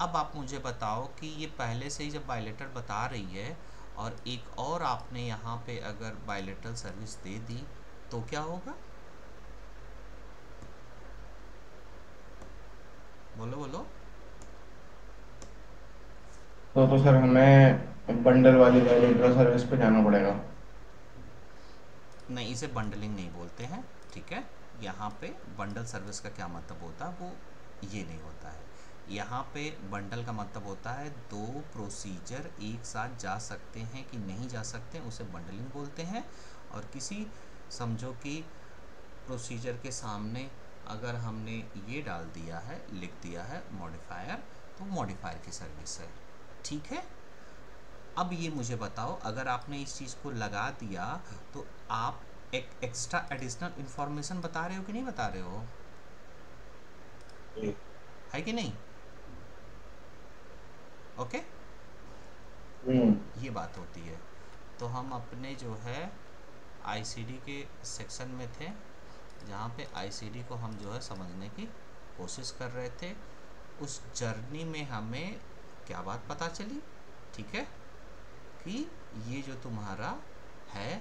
Speaker 1: अब आप मुझे बताओ कि ये पहले से ही जब बायलेटरल बता रही है और एक और आपने यहाँ पे अगर बायलेटरल सर्विस दे दी तो क्या होगा? बोलो बोलो।
Speaker 2: तो सर हमें बंडल वाली बायोलेटरल सर्विस पे जाना पड़ेगा।
Speaker 1: नहीं, इसे बंडलिंग नहीं बोलते हैं। ठीक है। यहाँ पे बंडल सर्विस का क्या मतलब होता है, वो ये नहीं होता है। यहाँ पे बंडल का मतलब होता है दो प्रोसीजर एक साथ जा सकते हैं कि नहीं जा सकते, उसे बंडलिंग बोलते हैं। और किसी, समझो कि प्रोसीजर के सामने अगर हमने ये डाल दिया है, लिख दिया है मॉडिफायर, तो मॉडिफायर की सर्विस है। ठीक है। अब ये मुझे बताओ, अगर आपने इस चीज़ को लगा दिया तो आप एक एक्स्ट्रा एडिशनल इंफॉर्मेशन बता रहे हो कि नहीं बता रहे हो? है कि नहीं? ओके,
Speaker 2: हम्म।
Speaker 1: ये बात होती है। तो हम अपने जो है आईसीडी के सेक्शन में थे, जहाँ पे आईसीडी को हम जो है समझने की कोशिश कर रहे थे। उस जर्नी में हमें क्या बात पता चली, ठीक है, कि ये जो तुम्हारा है,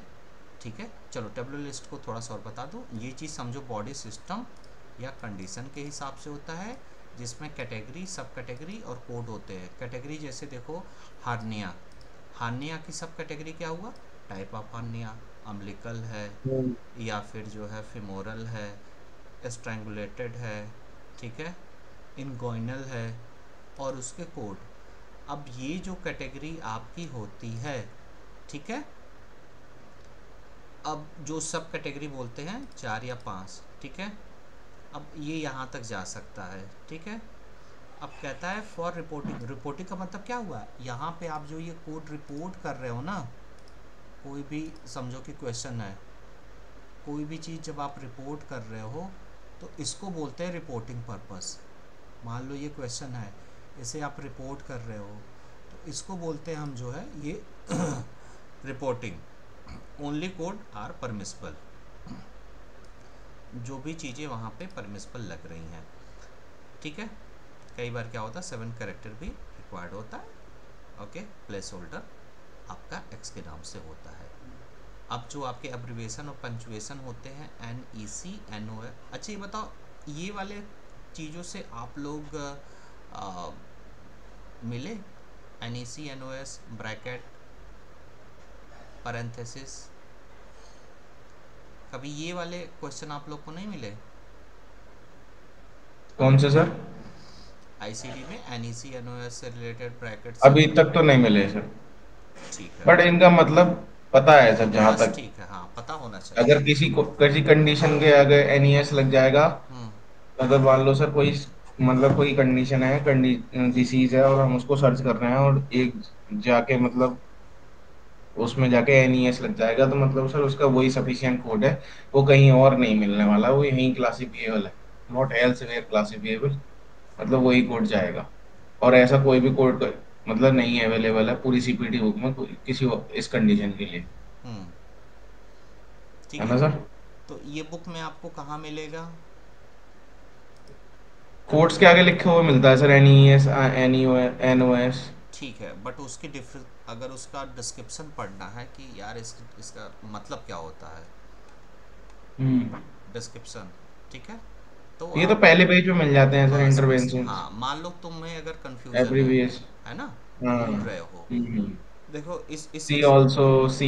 Speaker 1: ठीक है, चलो टेबलर लिस्ट को थोड़ा सा और बता दूँ। ये चीज़ समझो बॉडी सिस्टम या कंडीशन के हिसाब से होता है, जिसमें कैटेगरी, सब कैटेगरी और कोड होते हैं। कैटेगरी जैसे देखो, हार्निया, हार्निया की सब कैटेगरी क्या हुआ, टाइप ऑफ हार्निया, अम्बिलिकल है,
Speaker 2: हम्म।
Speaker 1: या फिर जो है फिमोरल है, स्ट्रैंगुलेटेड है, ठीक है, इनगोइनल है, और उसके कोड। अब ये जो कैटेगरी आपकी होती है, ठीक है, अब जो सब कैटेगरी बोलते हैं 4 या 5, ठीक है, अब ये यहाँ तक जा सकता है, ठीक है। अब कहता है फॉर रिपोर्टिंग, रिपोर्टिंग का मतलब क्या हुआ, यहाँ पे आप जो ये कोड रिपोर्ट कर रहे हो ना, कोई भी समझो कि क्वेश्चन है, कोई भी चीज़ जब आप रिपोर्ट कर रहे हो तो इसको बोलते हैं रिपोर्टिंग पर्पस। मान लो ये क्वेश्चन है, इसे आप रिपोर्ट कर रहे हो, तो इसको बोलते हैं हम जो है ये reporting. Only code are permissible, जो भी चीज़ें वहाँ पे परमिसिबल लग रही हैं, ठीक है। कई बार क्या होता है 7 कैरेक्टर भी रिक्वायर्ड होता है, ओके, प्लेस होल्डर आपका एक्स के नाम से होता है। अब जो आपके एब्रिविएशन और पंचुएशन होते हैं, NEC NO। अच्छा ये बताओ, ये वाले चीज़ों से आप लोग आ, मिले, NEC NOS, ब्रैकेट, पैरेंथेसिस, कभी ये वाले क्वेश्चन आप लोग को नहीं मिले
Speaker 2: कौन से सर?
Speaker 1: आईसीडी में, NEC NOS से रिलेटेड ब्रैकेट से
Speaker 2: अभी
Speaker 1: कोई?
Speaker 2: तक तो नहीं मिले सर।
Speaker 1: ठीक है,
Speaker 2: बट इनका मतलब पता है सर, जहाँ
Speaker 1: बस
Speaker 2: तक
Speaker 1: ठीक है, हाँ पता होना
Speaker 2: अगर
Speaker 1: चाहिए।
Speaker 2: किसी को किसी कंडीशन के अगर NES लग जाएगा।
Speaker 1: हम्म
Speaker 2: अगर मान लो सर कोई मतलब कोई कंडीशन है, डिसीज है, और हम उसको सर्च कर रहे हैं, और एक जाके मतलब उसमें जाके NES लग जाएगा, तो मतलब सर उसका वही सफिशिएंट कोड है। वो कहीं और नहीं मिलने वाला, वो यहीं क्लासिफिएबल है। नॉट एल्सवेयर क्लासिफिएबल, मतलब वही कोड जाएगा। और ऐसा कोई भी कोड मतलब नहीं अवेलेबल है पूरी CPT बुक में किसी इस कंडीशन के लिए।
Speaker 1: हम्म,
Speaker 2: है
Speaker 1: ठीक है।
Speaker 2: ना सर?
Speaker 1: तो ये बुक में आपको कहाँ मिलेगा?
Speaker 2: कोड्स के आगे लिखे हुए मिलता है सर, NES NOS।
Speaker 1: ठीक है, बट उसकी डिफरेंस, अगर उसका डिस्क्रिप्शन पढ़ना है कि यार इसका मतलब क्या होता है,
Speaker 2: हम्म।
Speaker 1: डिस्क्रिप्शन, ठीक है, तो
Speaker 2: ये तो
Speaker 1: आप,
Speaker 2: पहले पेज पे मिल जाते हैं सर,
Speaker 1: बस बस
Speaker 2: इंटरवेंशंस,
Speaker 1: हाँ, मान लो तुम्हें अगर कंफ्यूजन
Speaker 2: एब्रीविएस।
Speaker 1: है ना,
Speaker 2: हाँ।
Speaker 1: ढूंढ रहे हो,
Speaker 2: हम्म।
Speaker 1: देखो इस
Speaker 2: सी
Speaker 1: इस
Speaker 2: ऑल्सो, सी,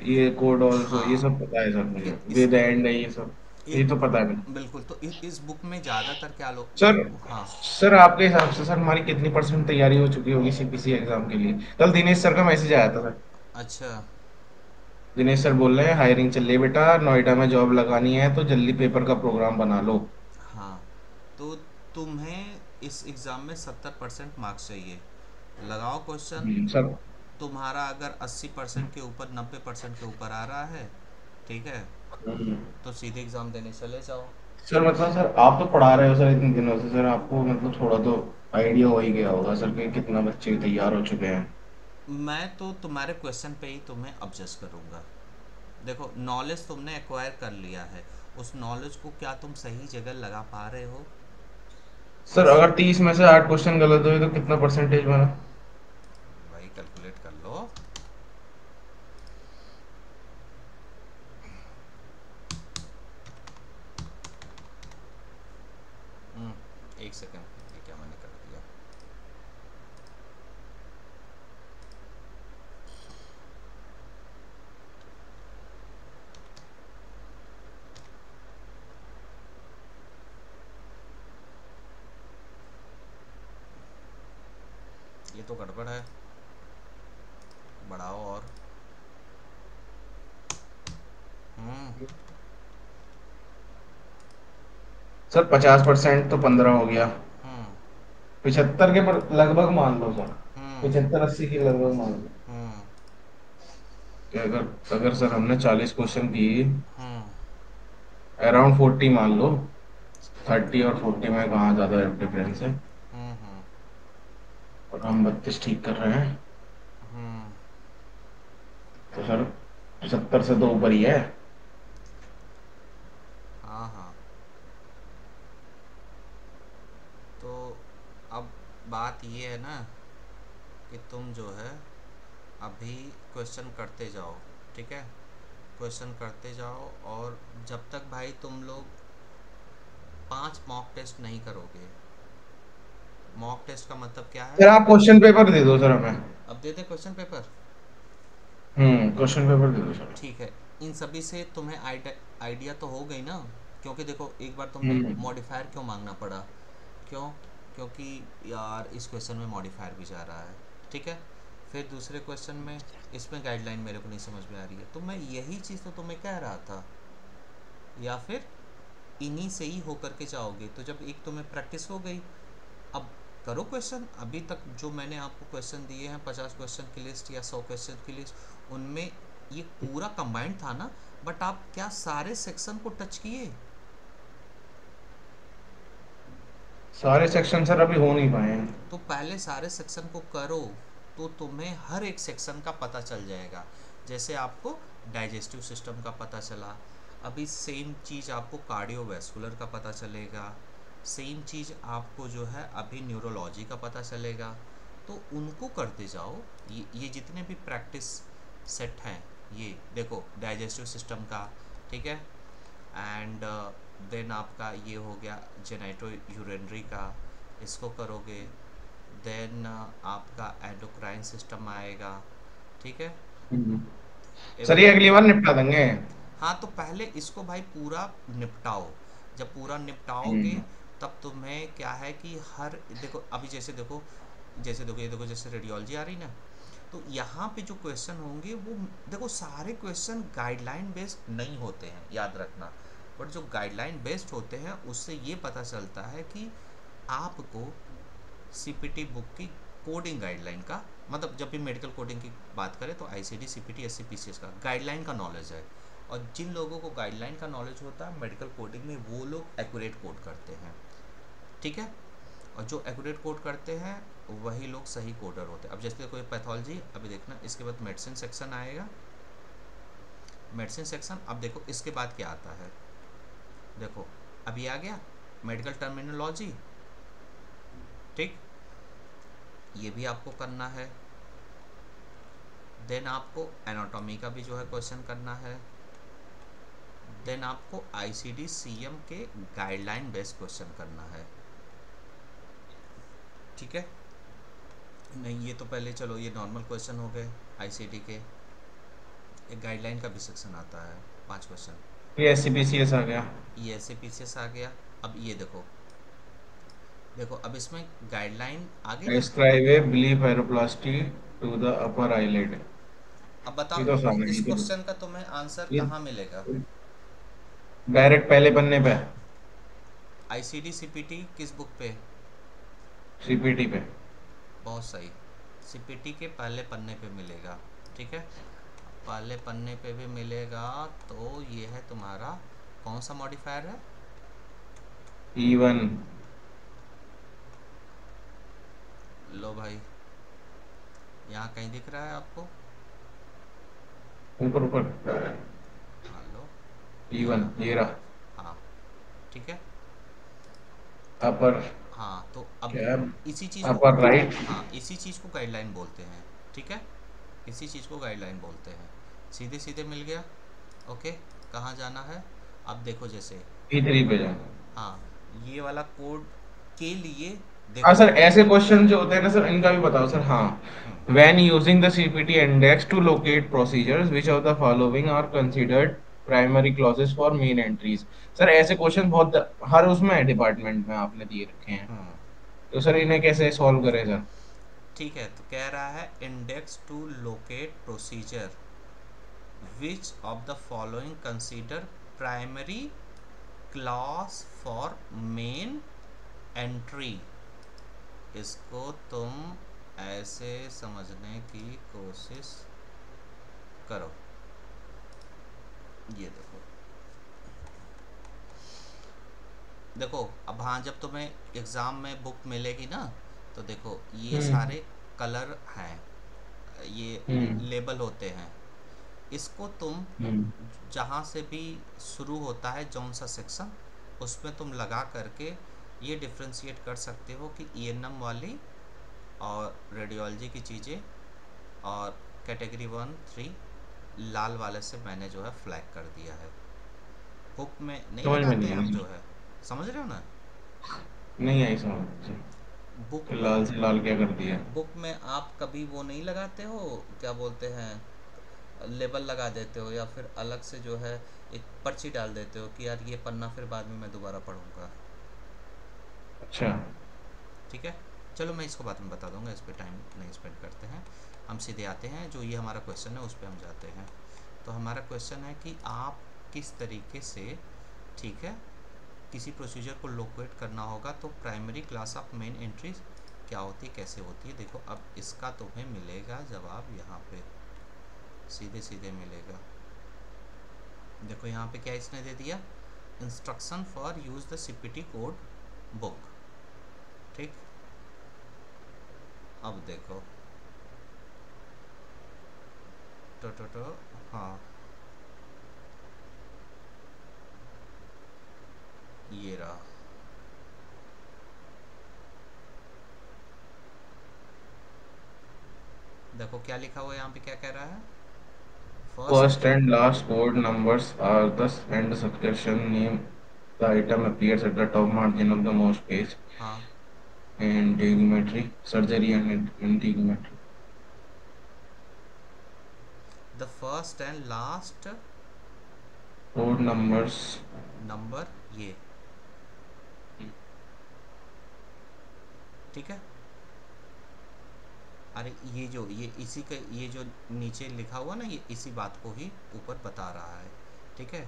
Speaker 2: ये कोड ऑल्सो, ये
Speaker 1: हाँ,
Speaker 2: सब पता है सर मुझे।
Speaker 1: इस
Speaker 2: विद एंड है ये सब, ये
Speaker 1: एक,
Speaker 2: तो पता है मुझे।
Speaker 1: बिल्कुल, तो इस बुक में ज़्यादातर क्या लो,
Speaker 2: सर,
Speaker 1: हाँ।
Speaker 2: सर आपके हिसाब से सर हमारी कितनी परसेंट तैयारी हो चुकी होगी CPC एग्जाम के लिए? कल दिनेश सर का मैसेज आया था सर।
Speaker 1: अच्छा,
Speaker 2: दिनेश सर बोल रहे हैं हायरिंग चल रही है बेटा, नोएडा में जॉब लगानी है तो जल्दी पेपर का प्रोग्राम बना लो।
Speaker 1: हाँ, तो तुम्हें इस एग्ज़ाम में 70% मार्क्स चाहिए, लगाओ क्वेश्चन।
Speaker 2: सर।
Speaker 1: तुम्हारा अगर 80% के ऊपर, 90% के ऊपर आ रहा है, ठीक है,
Speaker 2: हम्म।
Speaker 1: तो सीधे एग्ज़ाम देने चले जाओ।
Speaker 2: सर मतलब सर आप तो पढ़ा रहे हो सर इतने दिनों से, सर आपको मतलब थोड़ा तो आइडिया हो ही गया होगा सर कि कितना बच्चे तैयार हो चुके हैं।
Speaker 1: मैं तो तुम्हारे क्वेश्चन पे ही तुम्हें एडजस्ट करूँगा। देखो नॉलेज तुमने एक्वायर कर लिया है, उस नॉलेज को क्या तुम सही जगह लगा पा रहे हो,
Speaker 2: सर
Speaker 1: बस।
Speaker 2: अगर 30 में से 8 क्वेश्चन गलत हुए तो कितना परसेंटेज बना?
Speaker 1: वही कैलकुलेट कर लो। एक सेकंड, ये क्या मैंने कर दिया, ये तो गड़बड़ है, बढ़ाओ और। हम्म
Speaker 2: सर 50% तो 15 हो गया।
Speaker 1: हम्म
Speaker 2: 75 के पर लगभग मान लो सर।
Speaker 1: हम्म
Speaker 2: 75-80 के लगभग मान लो
Speaker 1: हम्म
Speaker 2: कि अगर अगर सर हमने 40 क्वेश्चन की,
Speaker 1: हम्म
Speaker 2: अराउंड 40 मान लो। 30 और 40 में कहाँ ज्यादा डिफरेंस है?
Speaker 1: हम्म हम्म
Speaker 2: हम 32 ठीक कर रहे हैं।
Speaker 1: हम्म।
Speaker 2: तो सर 70 से तो ऊपर ही है।
Speaker 1: हाँ हाँ। तो अब बात ये है ना कि तुम जो है अभी क्वेश्चन करते जाओ, ठीक है? क्वेश्चन करते जाओ, और जब तक भाई तुम लोग 5 मॉक टेस्ट नहीं करोगे। मॉक टेस्ट का मतलब क्या है?
Speaker 2: सर आप क्वेश्चन पेपर दे दो सर हमें।
Speaker 1: अब दे दे क्वेश्चन पेपर।
Speaker 2: क्वेश्चन पेपर दे दो सर।
Speaker 1: ठीक है। इन सभी से तुम्हें आइडिया तो हो गई ना? क्योंकि देखो, एक बार तुमने
Speaker 2: हम्म।
Speaker 1: मॉडिफायर क्यों मांगना पड़ा? क्यों? क्योंकि यार इस क्वेश्चन में मॉडिफायर भी जा रहा है, ठीक है? फिर दूसरे क्वेश्चन में इसमें गाइडलाइन मेरे को नहीं समझ में आ रही है, तो मैं यही चीज़ तो तुम्हें कह रहा था। या फिर इन्हीं से ही होकर के जाओगे, तो जब एक तुम्हें प्रैक्टिस हो गई, अब करो क्वेश्चन। अभी तक जो मैंने आपको क्वेश्चन दिए हैं, 50 क्वेश्चन की लिस्ट या 100 क्वेश्चन की लिस्ट, उनमें ये पूरा कंबाइंड था ना? बट आप क्या सारे सेक्शन को टच किए?
Speaker 2: सारे सेक्शन सर अभी हो नहीं पाए हैं।
Speaker 1: तो पहले सारे सेक्शन को करो, तो तुम्हें हर एक सेक्शन का पता चल जाएगा। जैसे आपको डाइजेस्टिव सिस्टम का पता चला, अभी सेम चीज़ आपको कार्डियोवैस्कुलर का पता चलेगा, सेम चीज़ आपको जो है अभी न्यूरोलॉजी का पता चलेगा। तो उनको करते जाओ। ये जितने भी प्रैक्टिस सेट हैं, ये देखो डाइजेस्टिव सिस्टम का, ठीक है? एंड देन आपका ये हो गया जेनेटो यूरिनरी का, इसको करोगे। देन आपका एंडोक्राइन सिस्टम आएगा, ठीक है?
Speaker 2: हम्म। सर ये
Speaker 1: एवरी
Speaker 2: अगली बार निपटा देंगे।
Speaker 1: हाँ, तो पहले इसको भाई पूरा निपटाओ। जब पूरा निपटाओगे,
Speaker 2: हम्म।
Speaker 1: तब तुम्हें क्या है कि हर देखो, अभी जैसे देखो ये देखो, जैसे रेडियोलॉजी आ रही ना, तो यहाँ पे जो क्वेश्चन होंगे वो देखो, सारे क्वेश्चन गाइडलाइन बेस्ड नहीं होते हैं, याद रखना। बट जो गाइडलाइन बेस्ड होते हैं, उससे ये पता चलता है कि आपको सीपीटी बुक की कोडिंग गाइडलाइन का, मतलब जब भी मेडिकल कोडिंग की बात करें तो आईसीडी, सीपीटी, एससीपीसीएस का गाइडलाइन का नॉलेज है। और जिन लोगों को गाइडलाइन का नॉलेज होता है मेडिकल कोडिंग में, वो लोग एक्यूरेट कोड करते हैं, ठीक है? और जो एक्यूरेट कोड करते हैं वही लोग सही कोडर होते हैं। अब जैसे कोई पैथोलॉजी, अभी देखना, इसके बाद मेडिसिन सेक्शन आएगा। मेडिसिन सेक्शन, अब देखो इसके बाद क्या आता है। देखो अभी आ गया मेडिकल टर्मिनोलॉजी, ठीक? ये भी आपको करना है। देन आपको एनाटॉमी का भी जो है क्वेश्चन करना है। देन आपको आईसीडी सीएम के गाइडलाइन बेस्ड क्वेश्चन करना है, ठीक है? नहीं, ये तो पहले चलो, ये नॉर्मल क्वेश्चन हो गए आईसीडी के। एक गाइडलाइन का भी सेक्शन आता है, 5 क्वेश्चन।
Speaker 2: ये S C P C S आ गया।
Speaker 1: ये ऐसे पीछे से आ गया। अब ये देखो, देखो अब इसमें गाइडलाइन आ गई ना?
Speaker 2: Prescribe a blepharoplasty to the upper eyelid.
Speaker 1: अब
Speaker 2: ये
Speaker 1: बताओ,
Speaker 2: तो सामने
Speaker 1: इस
Speaker 2: ये तो
Speaker 1: क्वेश्चन का तुम्हें आंसर
Speaker 2: ये
Speaker 1: कहाँ मिलेगा?
Speaker 2: डायरेक्ट पहले पन्ने पे।
Speaker 1: आईसीडी सीपीटी किस बुक पे?
Speaker 2: सीपीटी पे।
Speaker 1: बहुत सही। सीपीटी के पहले पन्ने पे मिलेगा, ठीक है? पहले पन्ने पे भी मिलेगा। तो ये है तुम्हारा, कौन सा मॉडिफायर है?
Speaker 2: E1।
Speaker 1: लो भाई, यहाँ कहीं दिख रहा है आपको?
Speaker 2: ऊपर ऊपर।
Speaker 1: हाँ लो, ये
Speaker 2: E1
Speaker 1: रहा।
Speaker 2: ये रहा।
Speaker 1: हाँ, ठीक है।
Speaker 2: अपर।
Speaker 1: हाँ, तो अब
Speaker 2: क्या?
Speaker 1: इसी चीज़ को,
Speaker 2: अपर राइट।
Speaker 1: हाँ इसी चीज़ को गाइडलाइन बोलते हैं, ठीक है? इसी चीज़ को गाइडलाइन बोलते हैं। सीधे सीधे मिल गया। ओके, कहाँ जाना है? अब देखो जैसे,
Speaker 2: E3 पे जाओ।
Speaker 1: हाँ, ये वाला कोड के लिए
Speaker 2: हाँ
Speaker 1: देखो।
Speaker 2: सर ऐसे क्वेश्चन जो होते हैं ना सर इनका भी बताओ सर। हाँ। When using the CPT index to locate procedures, which of the following are considered primary clauses for main entries? Sir ऐसे क्वेश्चन बहुत हर उसमें है, डिपार्टमेंट में आपने दिए रखे हैं। तो सर इन्हें कैसे सॉल्व करें सर?
Speaker 1: ठीक है, तो कह रहा है index to locate procedure, which of the following consider primary clause for main entry. इसको तुम ऐसे समझने की कोशिश करो। ये देखो, देखो अब हाँ, जब तुम्हें एग्ज़ाम में बुक मिलेगी ना, तो देखो ये
Speaker 2: हम्म।
Speaker 1: सारे कलर हैं, ये
Speaker 2: हम्म।
Speaker 1: लेबल होते हैं। इसको तुम
Speaker 2: हम्म।
Speaker 1: जहाँ से भी शुरू होता है जौन सा सेक्शन, उसमें तुम लगा करके ये डिफ्रेंशिएट कर सकते हो कि ईएनएम वाली और रेडियोलॉजी की चीज़ें, और कैटेगरी 1 3 लाल वाले से मैंने जो है फ्लैग कर दिया है। बुक में नहीं
Speaker 2: समझ में
Speaker 1: लगाते
Speaker 2: नहीं
Speaker 1: हैं हम
Speaker 2: आई।
Speaker 1: जो है, समझ रहे हो ना।
Speaker 2: नहीं आई समझ।
Speaker 1: बुक
Speaker 2: तो
Speaker 1: में
Speaker 2: लाल से लाल क्या कर दिया?
Speaker 1: बुक में आप कभी वो नहीं लगाते हो, क्या बोलते हैं, लेबल लगा देते हो या फिर अलग से जो है एक पर्ची डाल देते हो कि यार ये पन्ना फिर बाद में मैं दोबारा पढ़ूंगा।
Speaker 2: अच्छा।
Speaker 1: ठीक है, चलो मैं इसको बाद में बता दूंगा, इस पर टाइम नहीं स्पेंड करते हैं। हम सीधे आते हैं, जो ये हमारा क्वेश्चन है उस पर हम जाते हैं। तो हमारा क्वेश्चन है कि आप किस तरीके से, ठीक है, किसी प्रोसीजर को लोकेट करना होगा तो primary class of main entry क्या होती है, कैसे होती है। देखो अब इसका तुम्हें मिलेगा जवाब यहाँ पे, सीधे सीधे मिलेगा। देखो यहाँ पे क्या इसने दे दिया, instruction for use the CPT code book. ठीक, अब देखो तो हाँ, ये रहा। देखो क्या लिखा हुआ है यहाँ पे, क्या कह रहा है, first.
Speaker 2: First and last code numbers are the and subscription name. The item appears at the top margin of the mouse page.
Speaker 1: हाँ,
Speaker 2: And geometry, surgery and geometry.
Speaker 1: The first and last
Speaker 2: Code numbers.
Speaker 1: Number ये, ठीक है। अरे ये इसी का, ये जो नीचे लिखा हुआ ना, ये इसी बात को ही ऊपर बता रहा है। ठीक है,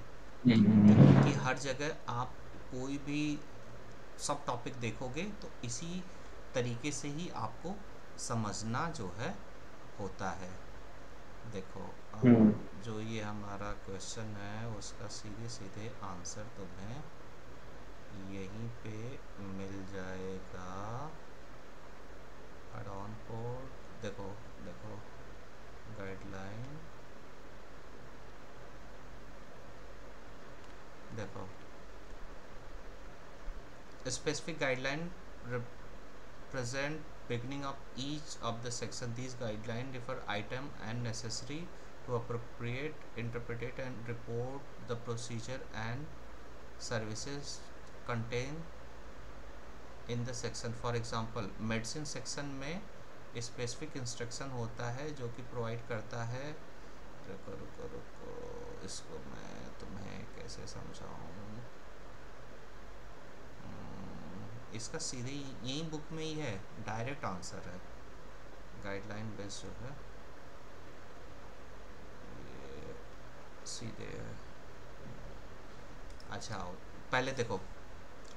Speaker 1: कि
Speaker 2: हम्म।
Speaker 1: हर जगह आप कोई भी सब टॉपिक देखोगे तो इसी तरीके से ही आपको समझना जो है होता है। देखो अब
Speaker 2: हम्म।
Speaker 1: जो ये हमारा क्वेश्चन है उसका सीधे सीधे आंसर तुम्हें यहीं पे मिल जाएगा। एडॉन कोड, देखो देखो, गाइडलाइन, देखो specific guideline present beginning of each of the section. These guidelines refer item and necessary to appropriate interpret and report the procedure and services contained in the section. For example, medicine section में specific instruction होता है जो कि provide करता है। रुको रुको रुको, इसको मैं तुम्हें कैसे समझाऊँ। इसका सीधे यही बुक में ही है, डायरेक्ट आंसर है, गाइडलाइन बेस्ड जो है ये सीधे है। अच्छा पहले देखो,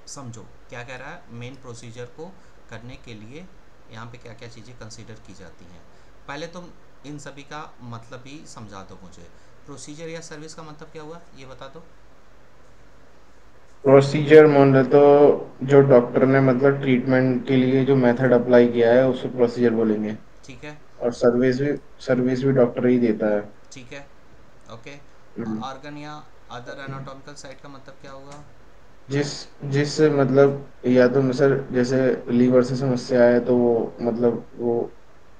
Speaker 1: समझो क्या कह रहा है, मेन प्रोसीजर को करने के लिए यहाँ पे क्या क्या चीज़ें कंसीडर की जाती हैं। पहले तुम इन सभी का मतलब ही समझा दो मुझे। प्रोसीजर या सर्विस का मतलब क्या हुआ ये बता दो।
Speaker 2: प्रोसीजर मान रहे तो जो डॉक्टर ने मतलब ट्रीटमेंट के लिए जो मेथड अप्लाई किया है उसको प्रोसीजर बोलेंगे।
Speaker 1: ठीक है,
Speaker 2: और सर्विस भी डॉक्टर ही देता है।
Speaker 1: ठीक है, ओके।
Speaker 2: हम्म।
Speaker 1: ऑर्गन या अदर एनाटॉमिकल साइट का मतलब क्या हुआ।
Speaker 2: जिस जिस मतलब या तो सर जैसे लीवर से समस्या है तो वो मतलब वो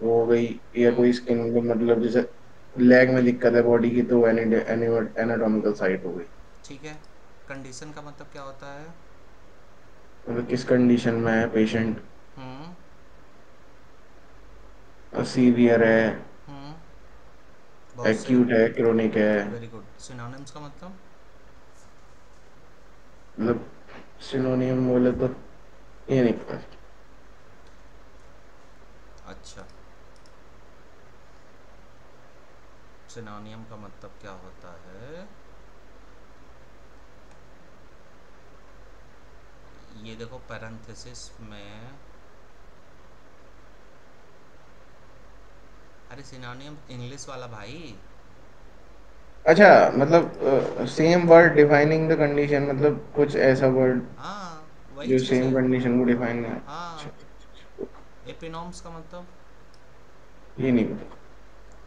Speaker 2: हो गई, या
Speaker 1: हम्म,
Speaker 2: कोई स्किन में मतलब जैसे लेग में दिक्कत है बॉडी की तो एनाटॉमिकल साइट हो गई।
Speaker 1: ठीक है। कंडीशन का मतलब क्या होता है।
Speaker 2: मतलब किस कंडीशन में है पेशेंट,
Speaker 1: हम्म,
Speaker 2: सीवियर है,
Speaker 1: हम्म, बहुत सही,
Speaker 2: एक्यूट है, क्रोनिक है।
Speaker 1: Very good. सिनोनिम्स का मतलब।
Speaker 2: मतलब सिनोनियम बोले तो ये नहीं पता।
Speaker 1: अच्छा, सिनोनियम का मतलब क्या होता है, ये देखो पैरेंथेसिस में। अरे सिनोनियम इंग्लिश वाला भाई।
Speaker 2: अच्छा, मतलब same word defining the condition, मतलब कुछ ऐसा वर्ड
Speaker 1: हाँ वही
Speaker 2: जो
Speaker 1: चीज़
Speaker 2: सेम
Speaker 1: है।
Speaker 2: कंडीशन को डिफाइन है। अच्छा।
Speaker 1: हाँ, एपिनॉम्स का मतलब
Speaker 2: ये नहीं पता।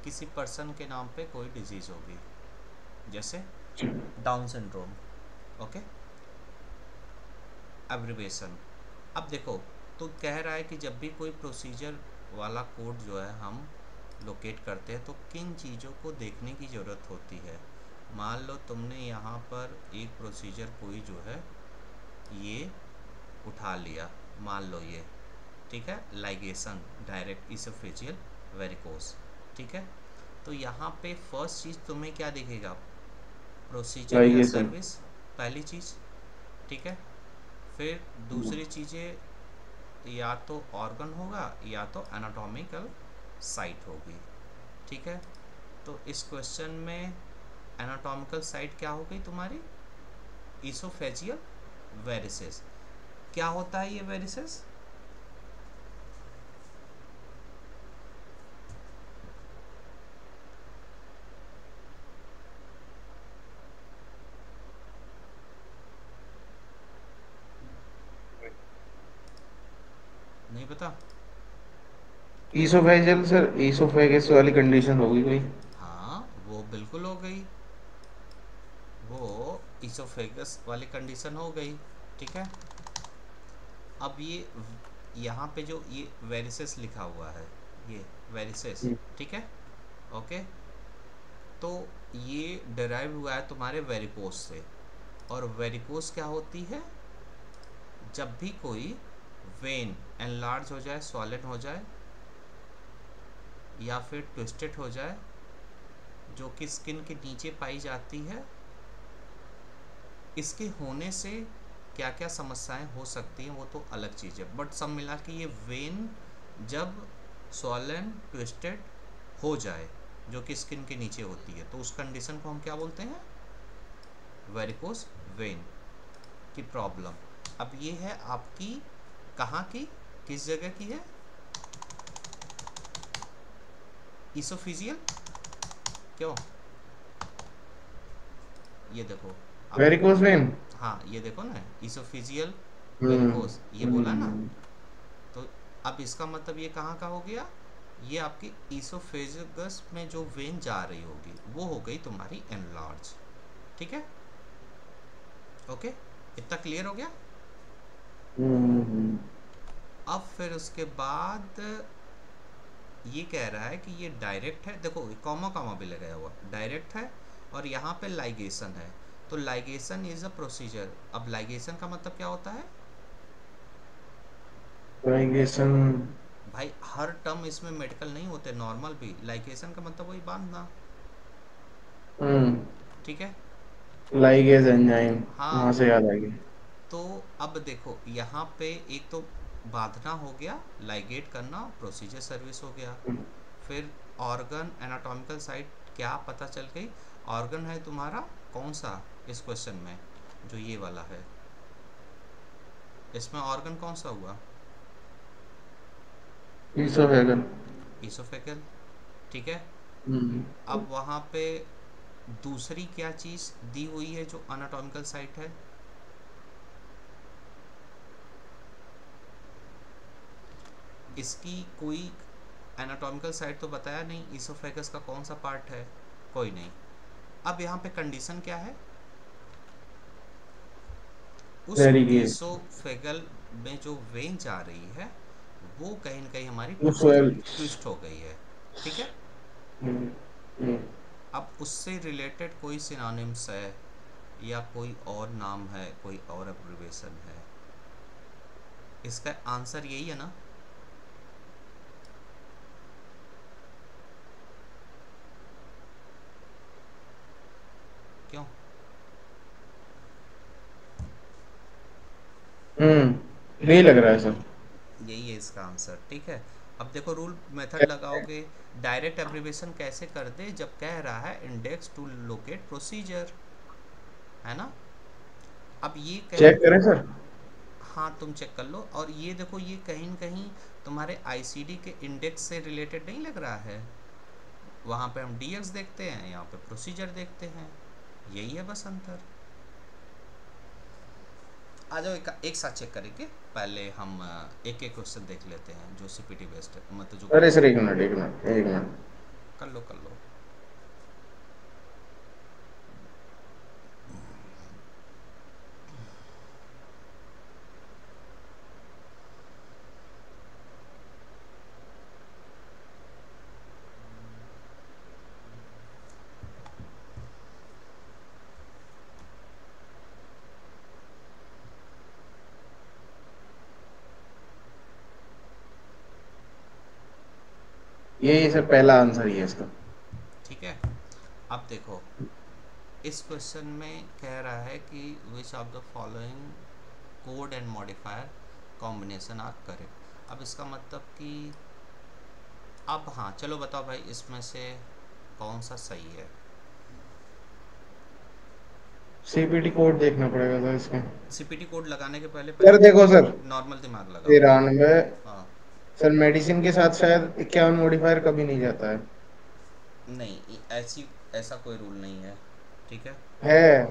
Speaker 1: किसी पर्सन के नाम पे कोई डिजीज होगी, जैसे डाउन सिंड्रोम। Okay, abbreviation. अब देखो, तो कह रहा है कि जब भी कोई प्रोसीजर वाला कोड जो है हम लोकेट करते हैं तो किन चीज़ों को देखने की ज़रूरत होती है। मान लो तुमने यहाँ पर एक प्रोसीजर कोई जो है ये उठा लिया, मान लो ये, ठीक है, लाइगेशन डायरेक्ट इसोफेजियल वेरिकोस, ठीक है। तो यहाँ पे फर्स्ट चीज़ तुम्हें क्या दिखेगा, प्रोसीजर या
Speaker 2: लाइगेशन।
Speaker 1: सर्विस, पहली चीज़, ठीक है। फिर दूसरी चीज़ें या तो ऑर्गन होगा या तो एनाटॉमिकल साइट होगी, ठीक है। तो इस क्वेश्चन में एनाटॉमिकल साइट क्या हो गई तुम्हारी, इसोफेजियल वेरिसेस। क्या होता है ये वेरिसेस, नहीं पता।
Speaker 2: ईसोफेजियल सर, ईसोफेगस वाली कंडीशन होगी कोई?
Speaker 1: हाँ वो बिल्कुल हो गई, वो इसोफेगस वाली कंडीशन हो गई, ठीक है। अब ये यहाँ पे जो ये वेरिसेस लिखा हुआ है, ये वेरिसेस, ठीक है, ओके। तो ये डिराइव हुआ है तुम्हारे वेरिकोस से। और वेरिकोस क्या होती है, जब भी कोई वेन एनलार्ज हो जाए, सॉलिड हो जाए या फिर ट्विस्टेड हो जाए, जो कि स्किन के नीचे पाई जाती है, इसके होने से क्या क्या समस्याएं हो सकती हैं वो तो अलग चीज़ है, बट सब मिला के ये वेन जब सॉलन ट्विस्टेड हो जाए जो कि स्किन के नीचे होती है, तो उस कंडीशन को हम क्या बोलते हैं, वेरिकोस वेन की प्रॉब्लम। अब ये है आपकी कहाँ की, किस जगह की है, इसोफिजियल, क्यों, ये देखो अब,
Speaker 2: वेरिकोस वेन।
Speaker 1: हाँ ये देखो ना, इसोफिजियल
Speaker 2: हम्म।
Speaker 1: वेरिकोस ये बोला ना।
Speaker 2: हम्म।
Speaker 1: तो अब इसका मतलब ये कहाँ का हो गया, ये आपकी ईसोफेगस में जो वेन जा रही होगी वो हो गई तुम्हारी एनलार्ज, ठीक है, ओके। इतना क्लियर हो गया।
Speaker 2: हम्म।
Speaker 1: अब फिर उसके बाद ये कह रहा है कि ये डायरेक्ट है, देखो कॉमा कॉमा भी लगाया हुआ, डायरेक्ट है और यहाँ पे लाइगेशन है। तो लाइगेशन इज अ प्रोसीजर। अब लाइगेशन का मतलब क्या होता है
Speaker 2: लाइगेशन।
Speaker 1: भाई, हर टर्म इसमें मेडिकल नहीं होते, नॉर्मल भी, लाइगेशन का मतलब वही बांधना,
Speaker 2: हम्म।
Speaker 1: ठीक है।
Speaker 2: Ligase enzyme. वहां
Speaker 1: हाँ,
Speaker 2: से याद आ गया।
Speaker 1: तो अब देखो यहाँ पे एक तो बांधना हो गया, लाइगेट करना प्रोसीजर सर्विस हो गया। फिर ऑर्गन एनाटॉमिकल साइट क्या पता चल गई, ऑर्गन है तुम्हारा कौन सा इस क्वेश्चन में, जो ये वाला है, इसमें ऑर्गन कौन सा हुआ,
Speaker 2: ईसोफेगस।
Speaker 1: इसोफेगल, ठीक है।
Speaker 2: हम्म।
Speaker 1: अब वहाँ पे दूसरी क्या चीज़ दी हुई है जो एनाटॉमिकल साइट है, इसकी कोई एनाटॉमिकल साइट तो बताया नहीं, इसोफेगस का कौन सा पार्ट है, कोई नहीं। अब यहाँ पे कंडीशन क्या है, उस
Speaker 2: वेरिगेज।
Speaker 1: ईसोफेगल में जो वेन जा रही है वो कहीं न कहीं हमारी
Speaker 2: स्वेल।
Speaker 1: ट्विस्ट हो गई है, ठीक है।
Speaker 2: हम्म। हम्म।
Speaker 1: अब उससे रिलेटेड कोई सिनोनिम्स है या कोई और नाम है, कोई और एब्रिविएशन है, इसका आंसर यही है ना, क्यों,
Speaker 2: यही लग रहा है सर।
Speaker 1: यही है इसका आंसर, ठीक है। अब देखो रूल मेथड लगाओगे, डायरेक्ट एब्रिविएशन कैसे कर दे जब कह रहा है इंडेक्स टू लोकेट प्रोसीजर, है ना। अब ये कहीं,
Speaker 2: चेक करें सर।
Speaker 1: हाँ तुम चेक कर लो, और ये देखो ये कहीं न कहीं तुम्हारे आईसीडी के इंडेक्स से रिलेटेड नहीं लग रहा है, वहाँ पे हम डीएक्स देखते हैं, यहाँ पे प्रोसीजर देखते हैं, यही है बस अंतर। आ जाओ एक साथ चेक करेंगे। पहले हम एक एक क्वेश्चन देख लेते हैं जो सीपीटी बेस्ड है, मतलब जो
Speaker 2: अरे सर
Speaker 1: गाइडलाइन।
Speaker 2: एक मिनट एक मिनट एक मिनट।
Speaker 1: कर लो कर लो।
Speaker 2: ये सर पहला आंसर ही है इसका।
Speaker 1: ठीक है, अब देखो इस क्वेश्चन में कह रहा है कि which of the following code and modifier combination are correct. अब इसका मतलब कि, अब हाँ चलो बताओ भाई इसमें से कौन सा सही है।
Speaker 2: सीपीटी कोड देखना पड़ेगा सर इसमें।
Speaker 1: सीपीटी कोड लगाने के पहले
Speaker 2: सर
Speaker 1: पहले
Speaker 2: देखो सर,
Speaker 1: नॉर्मल दिमाग लगाओ।
Speaker 2: 93।
Speaker 1: हाँ।
Speaker 2: सर मेडिसिन के साथ शायद 51 मॉडिफायर कभी नहीं जाता है।
Speaker 1: नहीं ऐसी, ऐसा कोई रूल नहीं है। ठीक है।
Speaker 2: है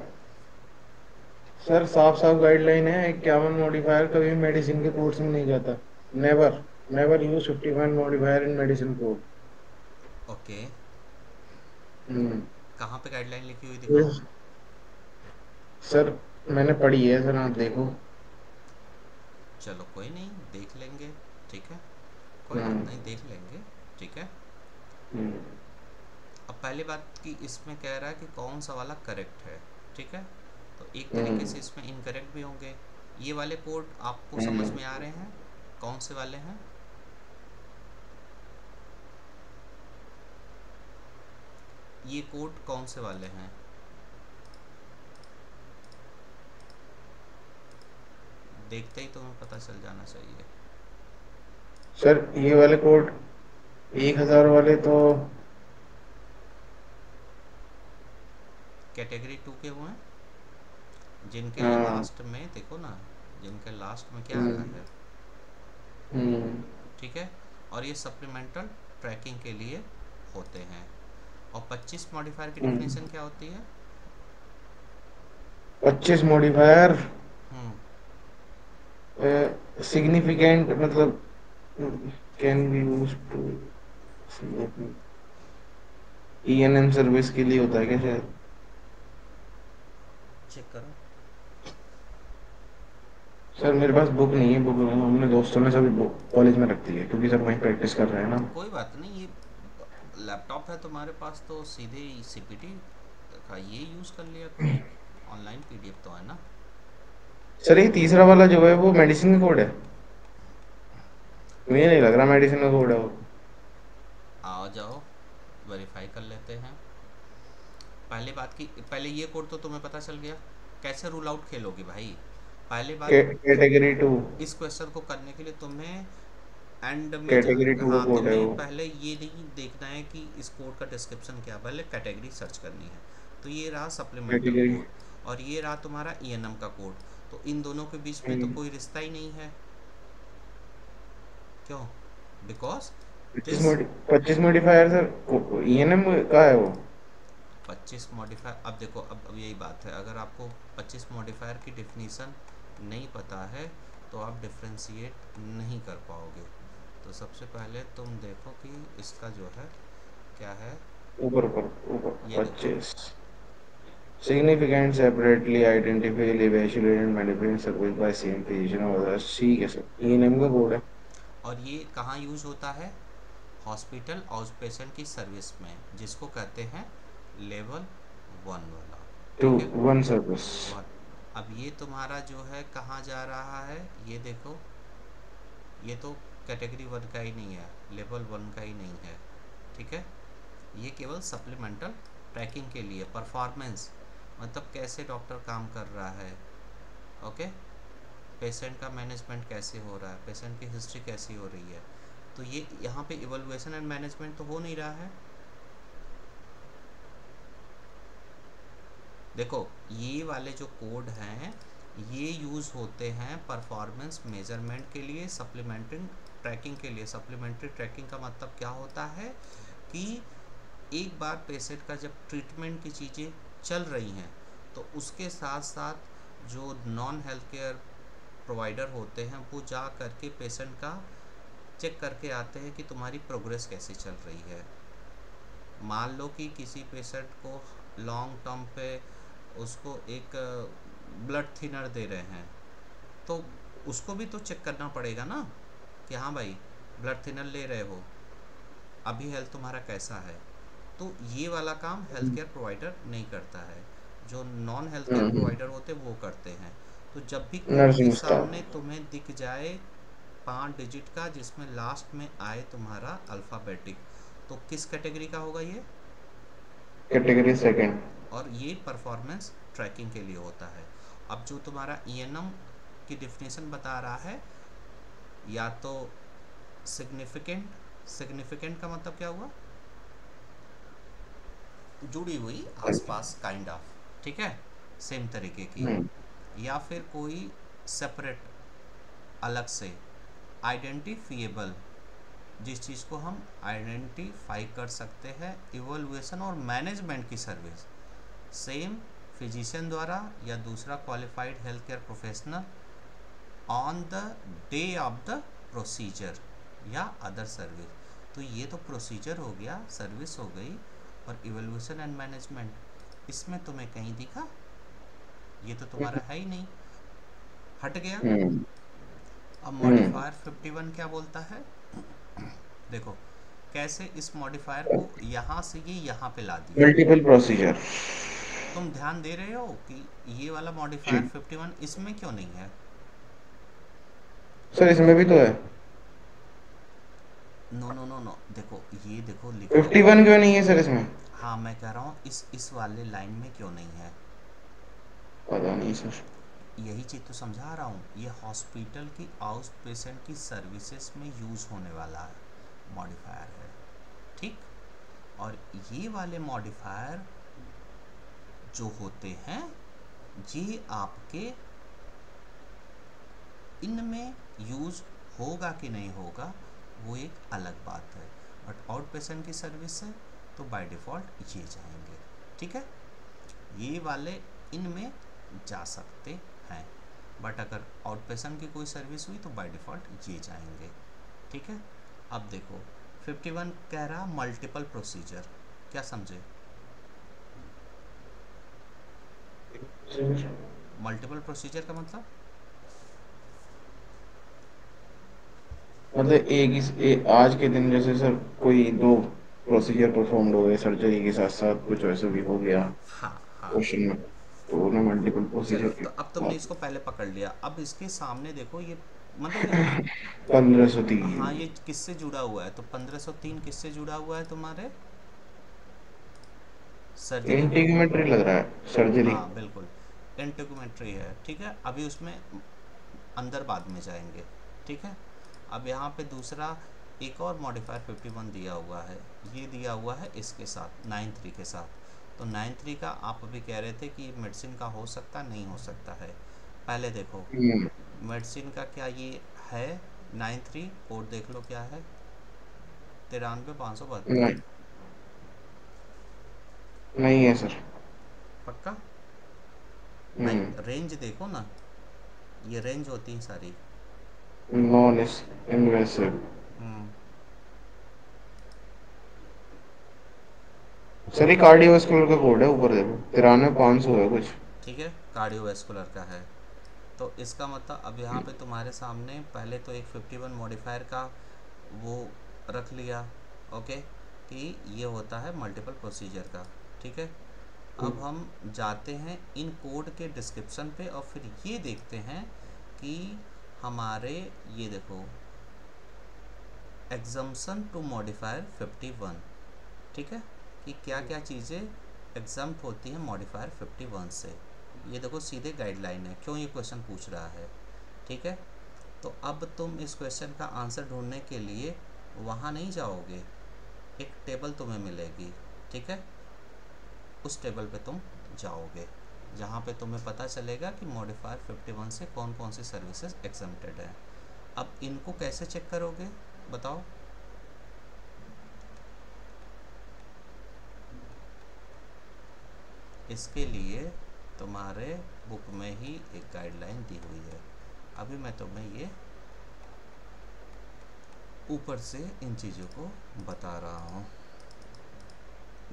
Speaker 2: सर, साफ साफ गाइडलाइन है, 51 मॉडिफायर कभी मेडिसिन के कोर्स में नहीं जाता। नेवर, नेवर यूज 51 मॉडिफायर इन मेडिसिन कोड।
Speaker 1: ओके,
Speaker 2: हम्म।
Speaker 1: कहाँ पे गाइडलाइन लिखी हुई दिखाओ।
Speaker 2: सर मैंने पढ़ी है सर, आप देखो।
Speaker 1: चलो कोई नहीं, देख लेंगे। ठीक है, कोई बात
Speaker 2: हम्म।
Speaker 1: नहीं, देख लेंगे। ठीक है।
Speaker 2: हम्म।
Speaker 1: अब पहली बात कि इसमें कह रहा है कि कौन सा वाला करेक्ट है। ठीक है, तो एक तरीके
Speaker 2: हम्म।
Speaker 1: से इसमें इनकरेक्ट भी होंगे। ये वाले कोड आपको समझ
Speaker 2: हम्म।
Speaker 1: में आ रहे हैं, कौन से वाले हैं। ये कोड कौन से वाले हैं। देखते ही तुम्हें पता चल जाना चाहिए।
Speaker 2: सर ये वाले कोड 1000 वाले तो।
Speaker 1: कैटेगरी 2 के हुए हैं, जिनके
Speaker 2: हाँ।
Speaker 1: लास्ट में देखो ना, जिनके लास्ट में क्या आ रहा
Speaker 2: हम्म।
Speaker 1: है।
Speaker 2: हम्म।
Speaker 1: ठीक है, और ये सप्लीमेंटल ट्रैकिंग के लिए होते हैं। और 25 मॉडिफायर की
Speaker 2: हम्म।
Speaker 1: डिफिनेशन क्या होती है।
Speaker 2: 25 मॉडिफायर
Speaker 1: हम्म।
Speaker 2: सिग्निफिकेंट मतलब can be use to ENM service के लिए होता है क्या शायद।
Speaker 1: चेक करो।
Speaker 2: सर मेरे पास बुक नहीं है, बुक हमने दोस्तों ने सभी बुक कॉलेज में रख दी है क्योंकि सर वहीं प्रैक्टिस कर रहे हैं ना।
Speaker 1: कोई बात नहीं, ये लैपटॉप है तुम्हारे पास तो सीधे सीपीटी का ये यूज़ कर लिया करो। ऑनलाइन पीडीएफ तो है ना।
Speaker 2: सर ये तीसरा वाला जो है वो मेडिसिन का कोड है। मुझे नहीं लग रहा मेडिसिन का कोड है वो।
Speaker 1: आओ जाओ, वेरीफाई कर लेते हैं। पहले बात की, पहले ये कोड तो तुम्हें पता चल गया, कैसे रूल आउट खेलोगे भाई। पहले बात,
Speaker 2: कैटेगरी टू।
Speaker 1: इस क्वेश्चन को करने के लिए तुम्हें एंड में जा,
Speaker 2: कैटेगरी टू का
Speaker 1: हाँ
Speaker 2: कोड है
Speaker 1: तुम्हें
Speaker 2: वो।
Speaker 1: पहले ये नहीं देखना है कि इस कोड का डिस्क्रिप्शन क्या है, पहले कैटेगरी सर्च करनी है। तो ये रहा सप्लीमेंटल
Speaker 2: कैटेगरी।
Speaker 1: कोड, और ये रहा तुम्हारा ईएनएम का कोड। तो इन दोनों के बीच में तो कोई रिश्ता ही नहीं है। क्यों, बिकॉज
Speaker 2: पच्चीस
Speaker 1: this.
Speaker 2: Modi 25 modifier sir ENM का है वो।
Speaker 1: 25 मॉडिफायर, अब देखो अब यही बात है, अगर आपको 25 मॉडिफायर की डिफिनीसन नहीं पता है तो आप डिफ्रेंशिएट नहीं कर पाओगे। तो सबसे पहले तुम देखो कि इसका जो है क्या है।
Speaker 2: ऊपर ऊपर ऊपर
Speaker 1: ये देखो,
Speaker 2: 25 significant separately identifiable evaluated and manipulated service by same physician or others। ठीक है सर, ईएनएम का कोड है।
Speaker 1: और ये कहाँ यूज होता है, हॉस्पिटल आउट पेशेंट की सर्विस में, जिसको कहते हैं लेवल 1 वाला।
Speaker 2: टू
Speaker 1: ठीक है,
Speaker 2: वन सर्विस।
Speaker 1: 1। अब ये तुम्हारा जो है कहाँ जा रहा है, ये देखो, ये तो कैटेगरी 1 का ही नहीं है, लेवल 1 का ही नहीं है। ठीक है, ये केवल सप्लीमेंटल ट्रैकिंग के लिए, परफॉर्मेंस मतलब कैसे डॉक्टर काम कर रहा है। ओके, पेशेंट का मैनेजमेंट कैसे हो रहा है, पेशेंट की हिस्ट्री कैसी हो रही है। तो ये यहाँ पे इवैल्यूएशन एंड मैनेजमेंट तो हो नहीं रहा है। देखो ये वाले जो कोड हैं ये यूज़ होते हैं परफॉर्मेंस मेजरमेंट के लिए, सप्लीमेंट्री ट्रैकिंग के लिए। सप्लीमेंट्री ट्रैकिंग का मतलब क्या होता है कि एक बार पेशेंट का जब ट्रीटमेंट की चीज़ें चल रही हैं तो उसके साथ साथ जो नॉन हेल्थ केयर प्रोवाइडर होते हैं वो जा करके पेशेंट का चेक करके आते हैं कि तुम्हारी प्रोग्रेस कैसी चल रही है। मान लो कि किसी पेशेंट को लॉन्ग टर्म पे उसको एक ब्लड थिनर दे रहे हैं, तो उसको भी तो चेक करना पड़ेगा ना कि हाँ भाई ब्लड थिनर ले रहे हो, अभी हेल्थ तुम्हारा कैसा है। तो ये वाला काम हेल्थ केयर प्रोवाइडर नहीं करता है, जो नॉन हेल्थ केयर प्रोवाइडर होते हैं वो करते हैं। तो जब भी कोड के
Speaker 2: नर्सिंग स्टाफ।
Speaker 1: सामने तुम्हें दिख जाए 5 डिजिट का जिसमें लास्ट में आए तुम्हारा अल्फ़ाबेटिक, तो किस कैटेगरी का होगा ये?
Speaker 2: Category second.
Speaker 1: और ये परफॉर्मेंस ट्रैकिंग के लिए होता है। अब जो तुम्हारा ईएनएम की डिफिनेशन बता रहा है, या तो सिग्निफिकेंट, सिग्निफिकेंट का मतलब क्या हुआ? जुड़ी हुई आसपास काइंड ऑफ, ठीक है, सेम तरीके की।
Speaker 2: हम्म।
Speaker 1: या फिर कोई सेपरेट, अलग से, आइडेंटिफिएबल, जिस चीज़ को हम आइडेंटिफाई कर सकते हैं, इवोल्यूशन और मैनेजमेंट की सर्विस सेम फिजिशियन द्वारा या दूसरा qualified health care professional on the day of the procedure या अदर सर्विस। तो ये तो प्रोसीजर हो गया, सर्विस हो गई, और इवोल्यूशन एंड मैनेजमेंट इसमें तुम्हें कहीं दिखा? ये तो तुम्हारा है ही नहीं, हट गया।
Speaker 2: हम्म।
Speaker 1: अब
Speaker 2: हम्म।
Speaker 1: मॉडिफायर 51 क्या बोलता है? देखो कैसे इस मॉडिफायर को यहाँ से ये यहाँ पे ला दिया।
Speaker 2: Multiple procedure.
Speaker 1: तुम ध्यान दे रहे हो कि ये वाला मॉडिफायर
Speaker 2: जी
Speaker 1: 51 इसमें क्यों नहीं है?
Speaker 2: सर, इसमें भी तो है।
Speaker 1: नो नो नो नो, देखो ये देखो लिखा हुआ।
Speaker 2: 51 क्यों नहीं है सर इसमें?
Speaker 1: हाँ मैं कह रहा हूँ इस वाले लाइन में क्यों नहीं है।
Speaker 2: पता नहीं सर।
Speaker 1: यही चीज़ तो समझा रहा हूँ, ये हॉस्पिटल की आउट पेशेंट की सर्विसेज में यूज़ होने वाला मॉडिफायर है, ठीक। और ये वाले मॉडिफायर जो होते हैं, ये आपके इनमें यूज़ होगा कि नहीं होगा वो एक अलग बात है, बट आउट पेशेंट की सर्विस है तो बाय डिफ़ॉल्ट ये जाएंगे, ठीक है। ये वाले इनमें जा सकते हैं, बट अगर आउट पेशेंट की कोई सर्विस हुई तो बाय डिफ़ॉल्ट ये जाएंगे, ठीक है। अब देखो 51 कह रहा मल्टीपल प्रोसीजर, क्या समझे? मल्टीपल प्रोसीजर का मतलब
Speaker 2: मतलब एक आज के दिन जैसे सर कोई दो प्रोसीजर परफॉर्म हो गए सर्जरी के साथ साथ, कुछ वैसे भी हो गया
Speaker 1: हाँ हाँ।
Speaker 2: क्वेश्चन में, तो उन्हें मल्टीपल
Speaker 1: चलो
Speaker 2: प्रोसीजर की
Speaker 1: तो अब तुमने
Speaker 2: बात।
Speaker 1: इसको पहले पकड़ लिया, अब इसके सामने देखो ये मतलब ये,
Speaker 2: 1503।
Speaker 1: हाँ ये किससे जुड़ा हुआ है? तो 1503 किससे जुड़ा हुआ है तुम्हारे? सर्जरी में।
Speaker 2: इंटीग्यूमेंट्री लग रहा है, सर्जरी।
Speaker 1: हाँ बिल्कुल, इंटीग्यूमेंट्री है, ठीक है। अभी उसमें अंदर बाद में जाएंगे, ठीक है। अब यहाँ पे दूसरा एक और मॉडिफायर 51 दिया हुआ है, ये दिया हुआ है इसके साथ 93 के साथ। तो 93 का आप अभी कह रहे थे कि मेडिसिन का हो सकता नहीं हो सकता है। पहले देखो
Speaker 2: हम्म।
Speaker 1: मेडिसिन का क्या ये है? 93 कोड देख लो क्या है, 93,572।
Speaker 2: नहीं, नहीं है सर।
Speaker 1: पक्का? नहीं,
Speaker 2: हम्म।
Speaker 1: रेंज देखो ना, ये रेंज होती है सारी।
Speaker 2: Non invasive.
Speaker 1: हम्म।
Speaker 2: सर ये कार्डियोवास्कुलर का कोड है, ऊपर देखो 93,500 है कुछ।
Speaker 1: ठीक है, कार्डियोवैस्कुलर का है। तो इसका मतलब अब यहाँ पे तुम्हारे सामने पहले तो एक 51 मॉडिफायर का वो रख लिया, ओके, कि ये होता है मल्टीपल प्रोसीजर का, ठीक है। अब हम जाते हैं इन कोड के डिस्क्रिप्शन पे और फिर ये देखते हैं कि हमारे, ये देखो एग्जम्पशन टू मॉडिफायर 51, ठीक है, कि क्या क्या चीज़ें एग्जम्प्ट होती हैं मॉडिफायर 51 से। ये देखो सीधे गाइडलाइन है, क्यों ये क्वेश्चन पूछ रहा है, ठीक है। तो अब तुम इस क्वेश्चन का आंसर ढूंढने के लिए वहाँ नहीं जाओगे, एक टेबल तुम्हें मिलेगी, ठीक है, उस टेबल पे तुम जाओगे जहाँ पे तुम्हें पता चलेगा कि मॉडिफायर 51 से कौन कौन सी सर्विसेज एग्जम्प्टेड है। अब इनको कैसे चेक करोगे बताओ? इसके लिए तुम्हारे बुक में ही एक गाइडलाइन दी हुई है, अभी मैं तुम्हें ये ऊपर से इन चीज़ों को बता रहा हूँ।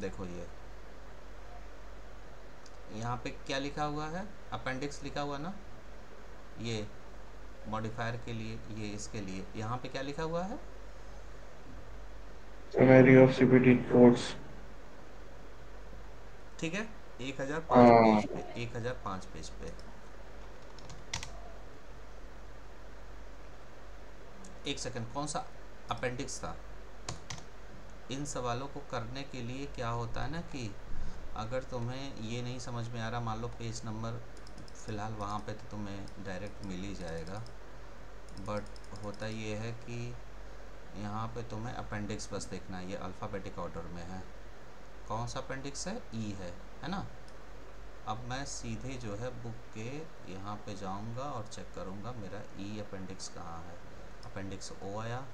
Speaker 1: देखो ये यहाँ पे क्या लिखा हुआ है, अपेंडिक्स लिखा हुआ ना, ये मॉडिफायर के लिए, ये इसके लिए यहाँ पे क्या लिखा हुआ है,
Speaker 2: समरी ऑफ सीपीटी कोड्स।
Speaker 1: ठीक है। 1005
Speaker 2: हाँ।
Speaker 1: पेज पे, 1005 पेज पे एक सेकंड, कौन सा अपेंडिक्स था? इन सवालों को करने के लिए क्या होता है ना कि अगर तुम्हें ये नहीं समझ में आ रहा, मान लो पेज नंबर फ़िलहाल वहाँ पे तो तुम्हें डायरेक्ट मिल ही जाएगा, बट होता ये है कि यहाँ पे तुम्हें अपेंडिक्स बस देखना है। ये अल्फ़ाबेटिक ऑर्डर में है। कौन सा अपेंडिक्स है? ई है ना। अब मैं सीधे जो है बुक के यहाँ पे जाऊँगा और चेक करूँगा मेरा ई अपेंडिक्स कहाँ है। अपेंडिक्स ओ आया,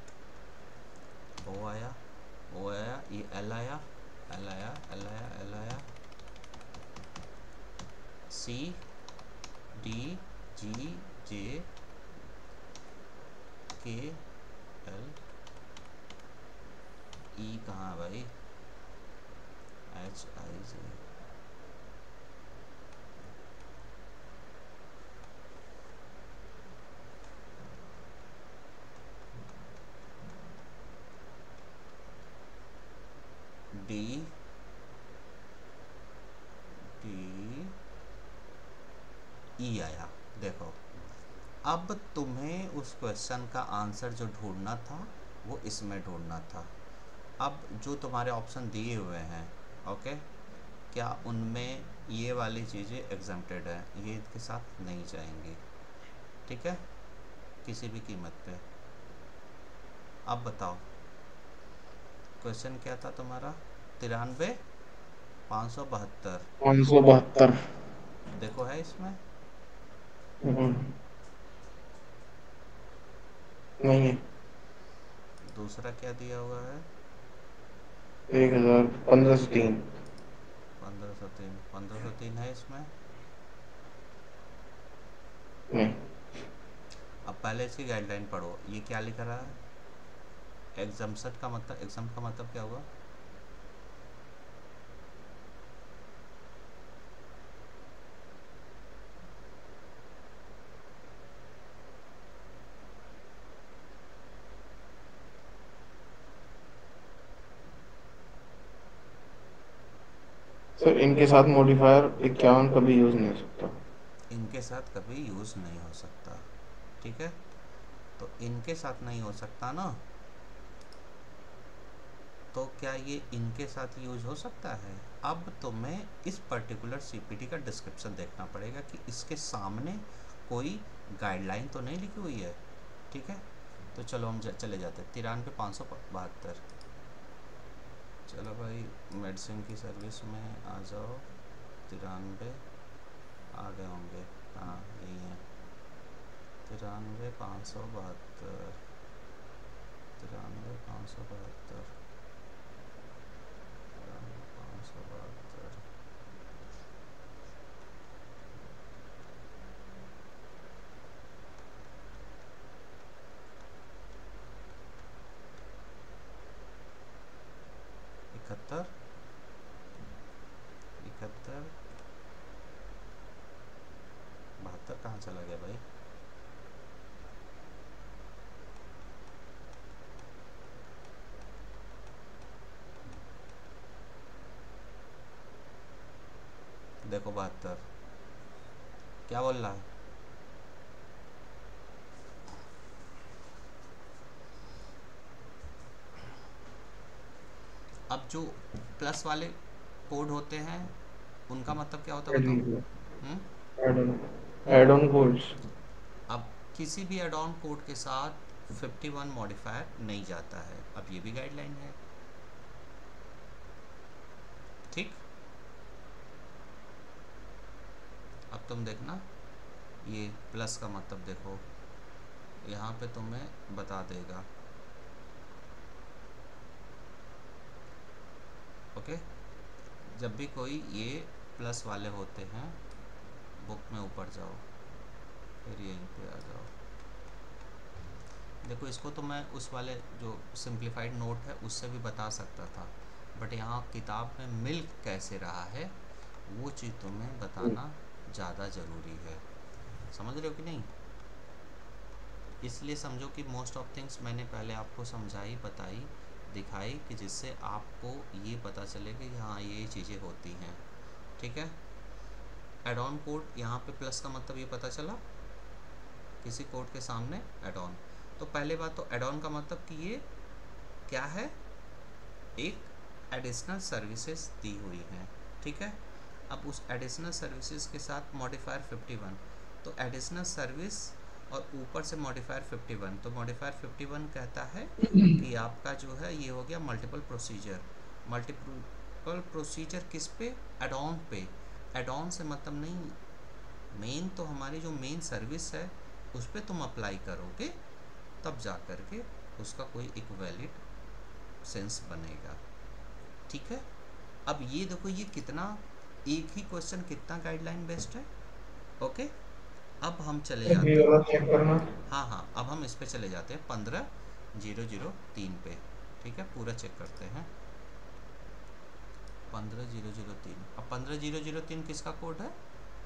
Speaker 1: ओ आया, ओ आया, ये एल आया, एल आया, एल आया, एल आया, सी, डी, जी, जे, के, एल, ई कहाँ है भाई? एच, आई, जे, डी, डी, ई आया। देखो अब तुम्हें उस क्वेश्चन का आंसर जो ढूंढना था वो इसमें ढूंढना था। अब जो तुम्हारे ऑप्शन दिए हुए हैं, ओके, क्या उनमें ये वाली चीज़ें एग्जम्प्टेड है? ये इसके साथ नहीं जाएंगी, ठीक है, किसी भी कीमत पे। अब बताओ क्वेश्चन क्या था तुम्हारा? 93,572।
Speaker 2: 572।
Speaker 1: देखो है इसमें?
Speaker 2: नहीं नहीं।
Speaker 1: दूसरा क्या दिया हुआ है?
Speaker 2: 1503।
Speaker 1: 1503। 1503 है इसमें?
Speaker 2: नहीं।
Speaker 1: अब पहले इसकी गाइडलाइन पढ़ो, ये क्या लिख रहा है? एग्जाम्शन का मतलब, एग्जाम का मतलब क्या हुआ?
Speaker 2: सर इनके साथ मॉडिफायर 51 कभी यूज नहीं हो सकता।
Speaker 1: इनके साथ कभी यूज़ नहीं हो सकता, ठीक है। तो इनके साथ नहीं हो सकता ना, तो क्या ये इनके साथ यूज हो सकता है? अब तुम्हें इस पर्टिकुलर सीपीटी का डिस्क्रिप्शन देखना पड़ेगा कि इसके सामने कोई गाइडलाइन तो नहीं लिखी हुई है, ठीक है। तो चलो हम चले जाते हैं 93,572। चलो भाई मेडिसिन की सर्विस में आ जाओ। 93 आ गए होंगे, हाँ यही है। 93,572, 93,572, 93,572। 71, 71, 72 कहाँ चला गया भाई? देखो 72 क्या बोल रहा है? अब जो प्लस वाले कोड होते हैं उनका मतलब क्या होता है बताओ? हम्म।
Speaker 2: Add on codes.
Speaker 1: अब किसी भी एड ऑन कोड के साथ 51 मॉडिफायर नहीं जाता है, अब ये भी गाइडलाइन है, ठीक। अब तुम देखना ये प्लस का मतलब देखो, यहाँ पे तुम्हें बता देगा, ओके। जब भी कोई ये प्लस वाले होते हैं, बुक में ऊपर जाओ, फिर यहीं पे आ जाओ, देखो इसको तो मैं उस वाले जो सिंप्लीफाइड नोट है उससे भी बता सकता था, बट यहाँ किताब में मिल कैसे रहा है वो चीज़ तुम्हें बताना ज़्यादा ज़रूरी है। समझ रहे हो कि नहीं? इसलिए समझो कि मोस्ट ऑफ थिंग्स मैंने पहले आपको समझाई, बताई, दिखाई, कि जिससे आपको ये पता चले कि हाँ ये चीज़ें होती हैं। ठीक है। एड ऑन कोड, यहाँ पे प्लस का मतलब ये पता चला, किसी कोड के सामने एड ऑन। तो पहले बात तो एड ऑन का मतलब कि ये क्या है, एक एडिशनल सर्विसेज दी हुई हैं। ठीक है। अब उस एडिशनल सर्विसेज के साथ मॉडिफायर 51, तो एडिशनल सर्विस और ऊपर से मॉडिफायर 51, तो मॉडिफायर 51 कहता है कि आपका जो है ये हो गया मल्टीपल प्रोसीजर। मल्टीपल प्रोसीजर किस पे? एड ऑन पे। एड ऑन से मतलब नहीं, मेन तो हमारी जो मेन सर्विस है उस पर तुम अप्लाई करोगे तब जा कर के उसका कोई एक वैलिड सेंस बनेगा। ठीक है। अब ये देखो ये कितना, एक ही क्वेश्चन कितना गाइडलाइन बेस्ड है। ओके। अब हम चले
Speaker 2: ये
Speaker 1: जाते हैं,
Speaker 2: वाला चेक करना।
Speaker 1: हाँ हाँ, अब हम इस पे चले जाते हैं 15,003 पे। ठीक है, पूरा चेक करते हैं 15,003। अब 15,003 किसका कोड है?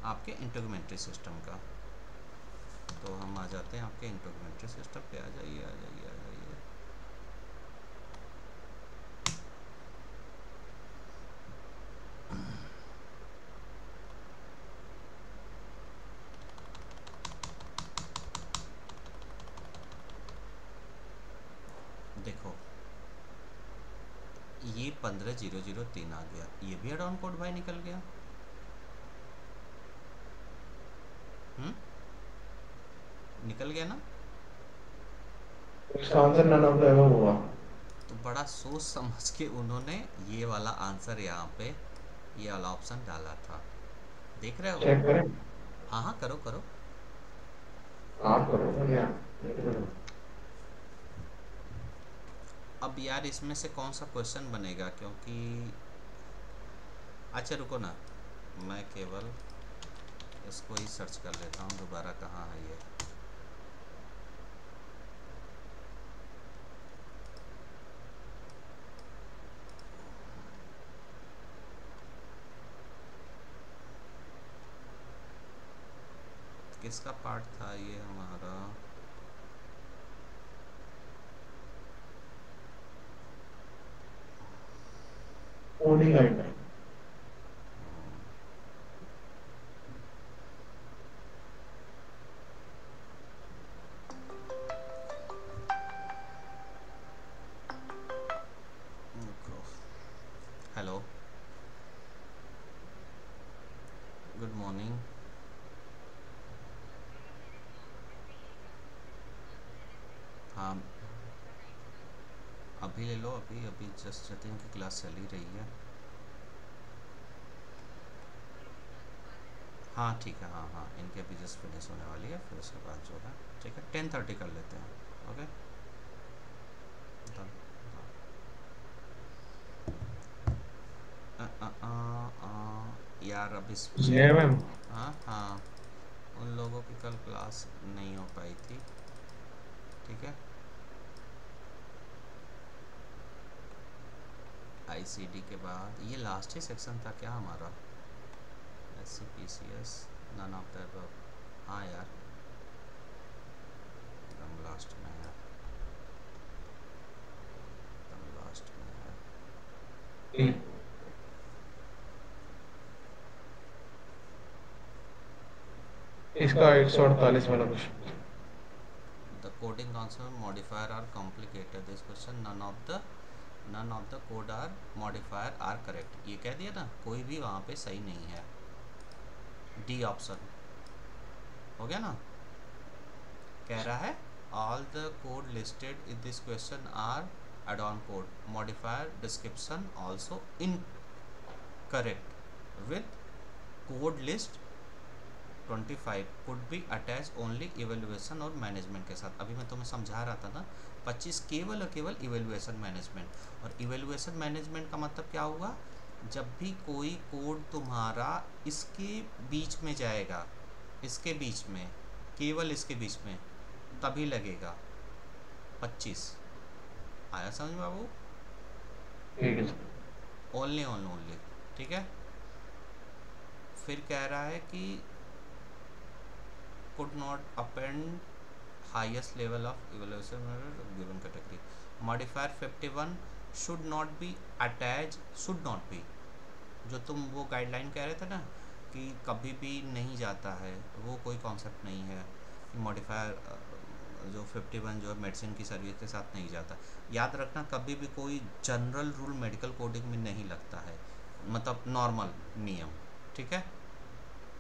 Speaker 1: आपके इंटीग्रेटेड सिस्टम का। तो हम आ जाते हैं आपके इंटीग्रेटेड सिस्टम पे। आ जाइए आ जाइए आ जाइए। देखो ये 15,003 आ गया, ये भी एड ऑन कोड भाई निकल गया। निकल गया ना?
Speaker 2: इसका answer none of the above हुआ।
Speaker 1: तो बड़ा सोच समझ के उन्होंने ये वाला आंसर यहाँ पे, ये वाला ऑप्शन डाला था। देख रहे हो?
Speaker 2: चेक करें।
Speaker 1: हाँ हाँ, करो करो।
Speaker 2: आप करो या
Speaker 1: अब यार इसमें से कौन सा क्वेश्चन बनेगा, क्योंकि अच्छा रुको ना, मैं केवल इसको ही सर्च कर लेता हूँ दोबारा, कहाँ है ये। किसका पार्ट था ये हमारा?
Speaker 2: Coding guideline.
Speaker 1: Hello, good morning. हाँ अभी ले लो, अभी अभी जस्ट जतिन की क्लास चल ही रही है। हाँ ठीक है, हाँ हाँ, इनके अभी जस्ट फिनिश होने वाली है, फिर उसके बाद जो है ठीक है 10:30 कर लेते हैं। Okay done. यार अब इस
Speaker 2: जय मैम।
Speaker 1: हाँ हाँ, उन लोगों की कल क्लास नहीं हो पाई थी। ठीक है। आईसीडी के बाद ये लास्ट ही सेक्शन था क्या हमारा? SCPCS, none of the above. हाँ यार, एकदम लास्ट में है, एकदम लास्ट में है।
Speaker 2: इसका 148 वाला question.
Speaker 1: The coding concept modifier are complicated. This question none of the code are modifier are correct. ये कह दिया ना, कोई भी वहाँ पे सही नहीं है। डी ऑप्शन हो गया ना। कह रहा है all the code listed in this question are add-on code. Modifier description also incorrect with code list 25 could be attached only evaluation और मैनेजमेंट के साथ। अभी मैं तुम्हें समझा रहा था ना, 25 केवल और केवल इवेल्युएशन मैनेजमेंट। और इवेल्युएशन मैनेजमेंट का मतलब क्या होगा? जब भी कोई कोड तुम्हारा इसके बीच में जाएगा, इसके बीच में, केवल इसके बीच में, तभी लगेगा। 25 आया समझ में बाबू?
Speaker 2: ठीक है सर।
Speaker 1: ओनली ऑन ओनली, ठीक है। फिर कह रहा है कि could not append highest level of evaluation given category. Modifier 51 should not be attached, should not be, जो तुम वो गाइडलाइन कह रहे थे ना कि कभी भी नहीं जाता है, वो कोई कॉन्सेप्ट नहीं है कि मॉडिफायर जो 51 जो है मेडिसिन की सर्विस के साथ नहीं जाता। याद रखना कभी भी कोई जनरल रूल मेडिकल कोडिंग में नहीं लगता है, मतलब नॉर्मल नियम, ठीक है,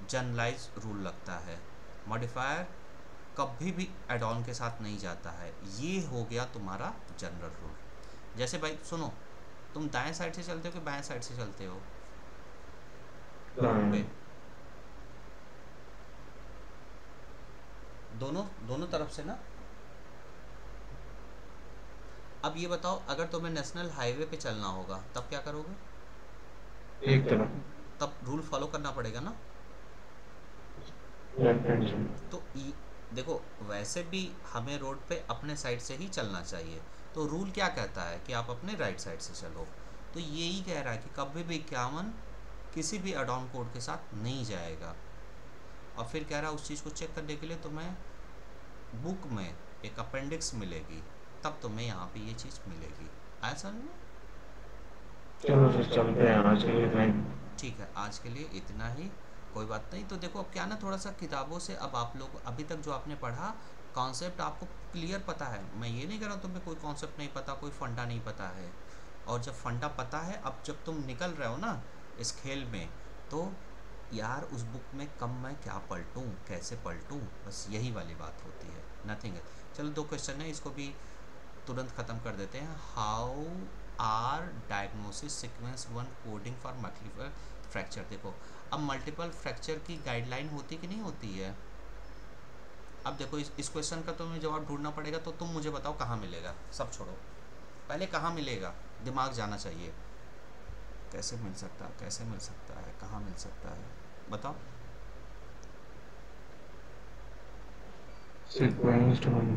Speaker 1: जनरलाइज रूल लगता है। मॉडिफायर कभी भी एड ऑन के साथ नहीं जाता है, ये हो गया तुम्हारा जनरल रूल। जैसे भाई सुनो, तुम दाएं साइड से चलते हो कि बाएं साइड से चलते हो रोड पे? दोनों दोनों तरफ से ना। अब ये बताओ, अगर तुम्हें नेशनल हाईवे पे चलना होगा तब क्या करोगे?
Speaker 2: एक तरफ।
Speaker 1: तब रूल फॉलो करना पड़ेगा ना।
Speaker 2: लेफ्ट हैंड से।
Speaker 1: तो देखो वैसे भी हमें रोड पे अपने साइड से ही चलना चाहिए, तो रूल क्या कहता है कि आप अपने राइट साइड से चलो। तो यही कह रहा है कि कभी भी 51 किसी भी एड ऑन कोड के साथ नहीं जाएगा। और फिर कह रहा है उस चीज़ को चेक करने के लिए तुम्हें बुक में एक अपेंडिक्स मिलेगी, तब तुम्हें यहाँ पे ये चीज़ मिलेगी। आया समझ में?
Speaker 2: चलो सर चलते हैं, आज के लिए इतना ही।
Speaker 1: ठीक है, आज के लिए इतना ही, कोई बात नहीं। तो देखो अब क्या ना, थोड़ा सा किताबों से अब आप लोग अभी तक जो आपने पढ़ा कॉन्सेप्ट आपको क्लियर पता है। मैं ये नहीं कह रहा हूँ तुम्हें कोई कॉन्सेप्ट नहीं पता, कोई फंडा नहीं पता है। और जब फंडा पता है, अब जब तुम निकल रहे हो ना इस खेल में, तो यार उस बुक में कम मैं क्या पलटूँ, कैसे पलटूँ, बस यही वाली बात होती है, नथिंग है। चलो 2 क्वेश्चन है, इसको भी तुरंत ख़त्म कर देते हैं। How are diagnosis sequence 1 coding for multiple fracture. देखो अब मल्टीपल फ्रैक्चर की गाइडलाइन होती कि नहीं होती है। अब देखो इस क्वेश्चन का तुम्हें जवाब ढूंढना पड़ेगा, तो तुम मुझे बताओ कहाँ मिलेगा, सब छोड़ो, पहले कहाँ मिलेगा, दिमाग जाना चाहिए। कैसे मिल सकता है, कैसे मिल सकता है, कहाँ मिल सकता है, बताओ।
Speaker 2: Sequenced one.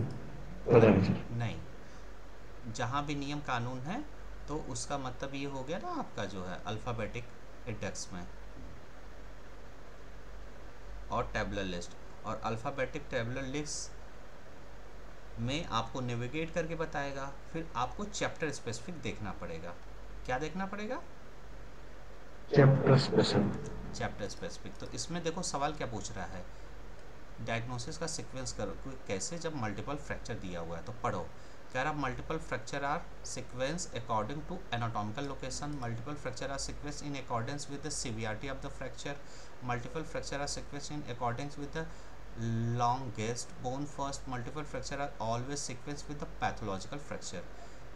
Speaker 2: पता नहीं सर।
Speaker 1: नहीं, जहाँ भी नियम कानून है तो उसका मतलब ये हो गया ना आपका जो है अल्फ़ाबेटिक इंडेक्स में और टेबुलर लिस्ट। और अल्फ़ाबेटिक टेबुलर लिस्ट में आपको नेविगेट करके बताएगा, फिर आपको चैप्टर स्पेसिफिक देखना पड़ेगा। क्या देखना पड़ेगा?
Speaker 2: Chapter special.
Speaker 1: Chapter specific. तो इसमें देखो सवाल क्या पूछ रहा है, डायग्नोसिस का सीक्वेंस करो कैसे जब मल्टीपल फ्रैक्चर दिया हुआ है, तो पढ़ो। कह रहा multiple fracture are sequence according to anatomical location, multiple fracture are sequence in accordance with the severity of the fracture, multiple fracture are sequence in accordance with the longest bone first, multiple fracture are always sequence with the pathological fracture.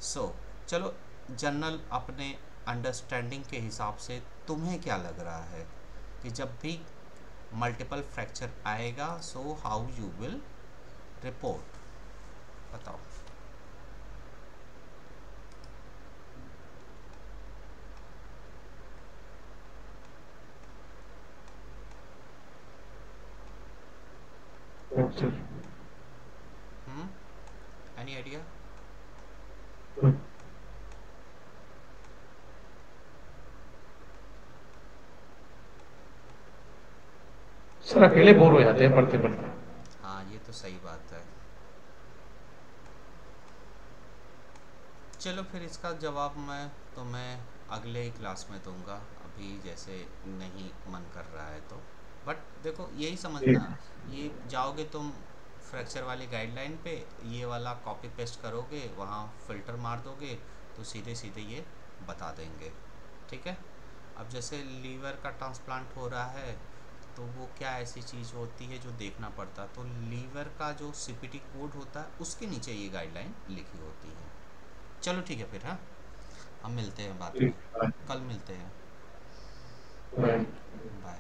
Speaker 1: So चलो general अपने understanding के हिसाब से तुम्हें क्या लग रहा है कि जब भी मल्टीपल फ्रैक्चर आएगा so how you will report, बताओ।
Speaker 2: फ्रैक्चर।
Speaker 1: Any idea?
Speaker 2: सर अकेले बोर हो जाते हैं पढ़ते पढ़ते।
Speaker 1: हाँ ये तो सही बात है। चलो फिर इसका जवाब मैं तुम्हें अगले ही क्लास में दूंगा, अभी जैसे नहीं मन कर रहा है तो। बट देखो यही समझना,
Speaker 2: ठीक।
Speaker 1: ये जाओगे तुम फ्रैक्चर वाली गाइडलाइन पे, ये वाला कॉपी पेस्ट करोगे, वहाँ फ़िल्टर मार दोगे तो सीधे सीधे ये बता देंगे, ठीक है। अब जैसे लीवर का ट्रांसप्लांट हो रहा है तो वो क्या ऐसी चीज़ होती है जो देखना पड़ता, तो लीवर का जो सीपीटी कोड होता है उसके नीचे ये गाइडलाइन लिखी होती है। चलो ठीक है फिर, हाँ हम मिलते हैं बाद में,
Speaker 2: ठीक।
Speaker 1: कल मिलते हैं।
Speaker 2: बाय।
Speaker 1: बाय।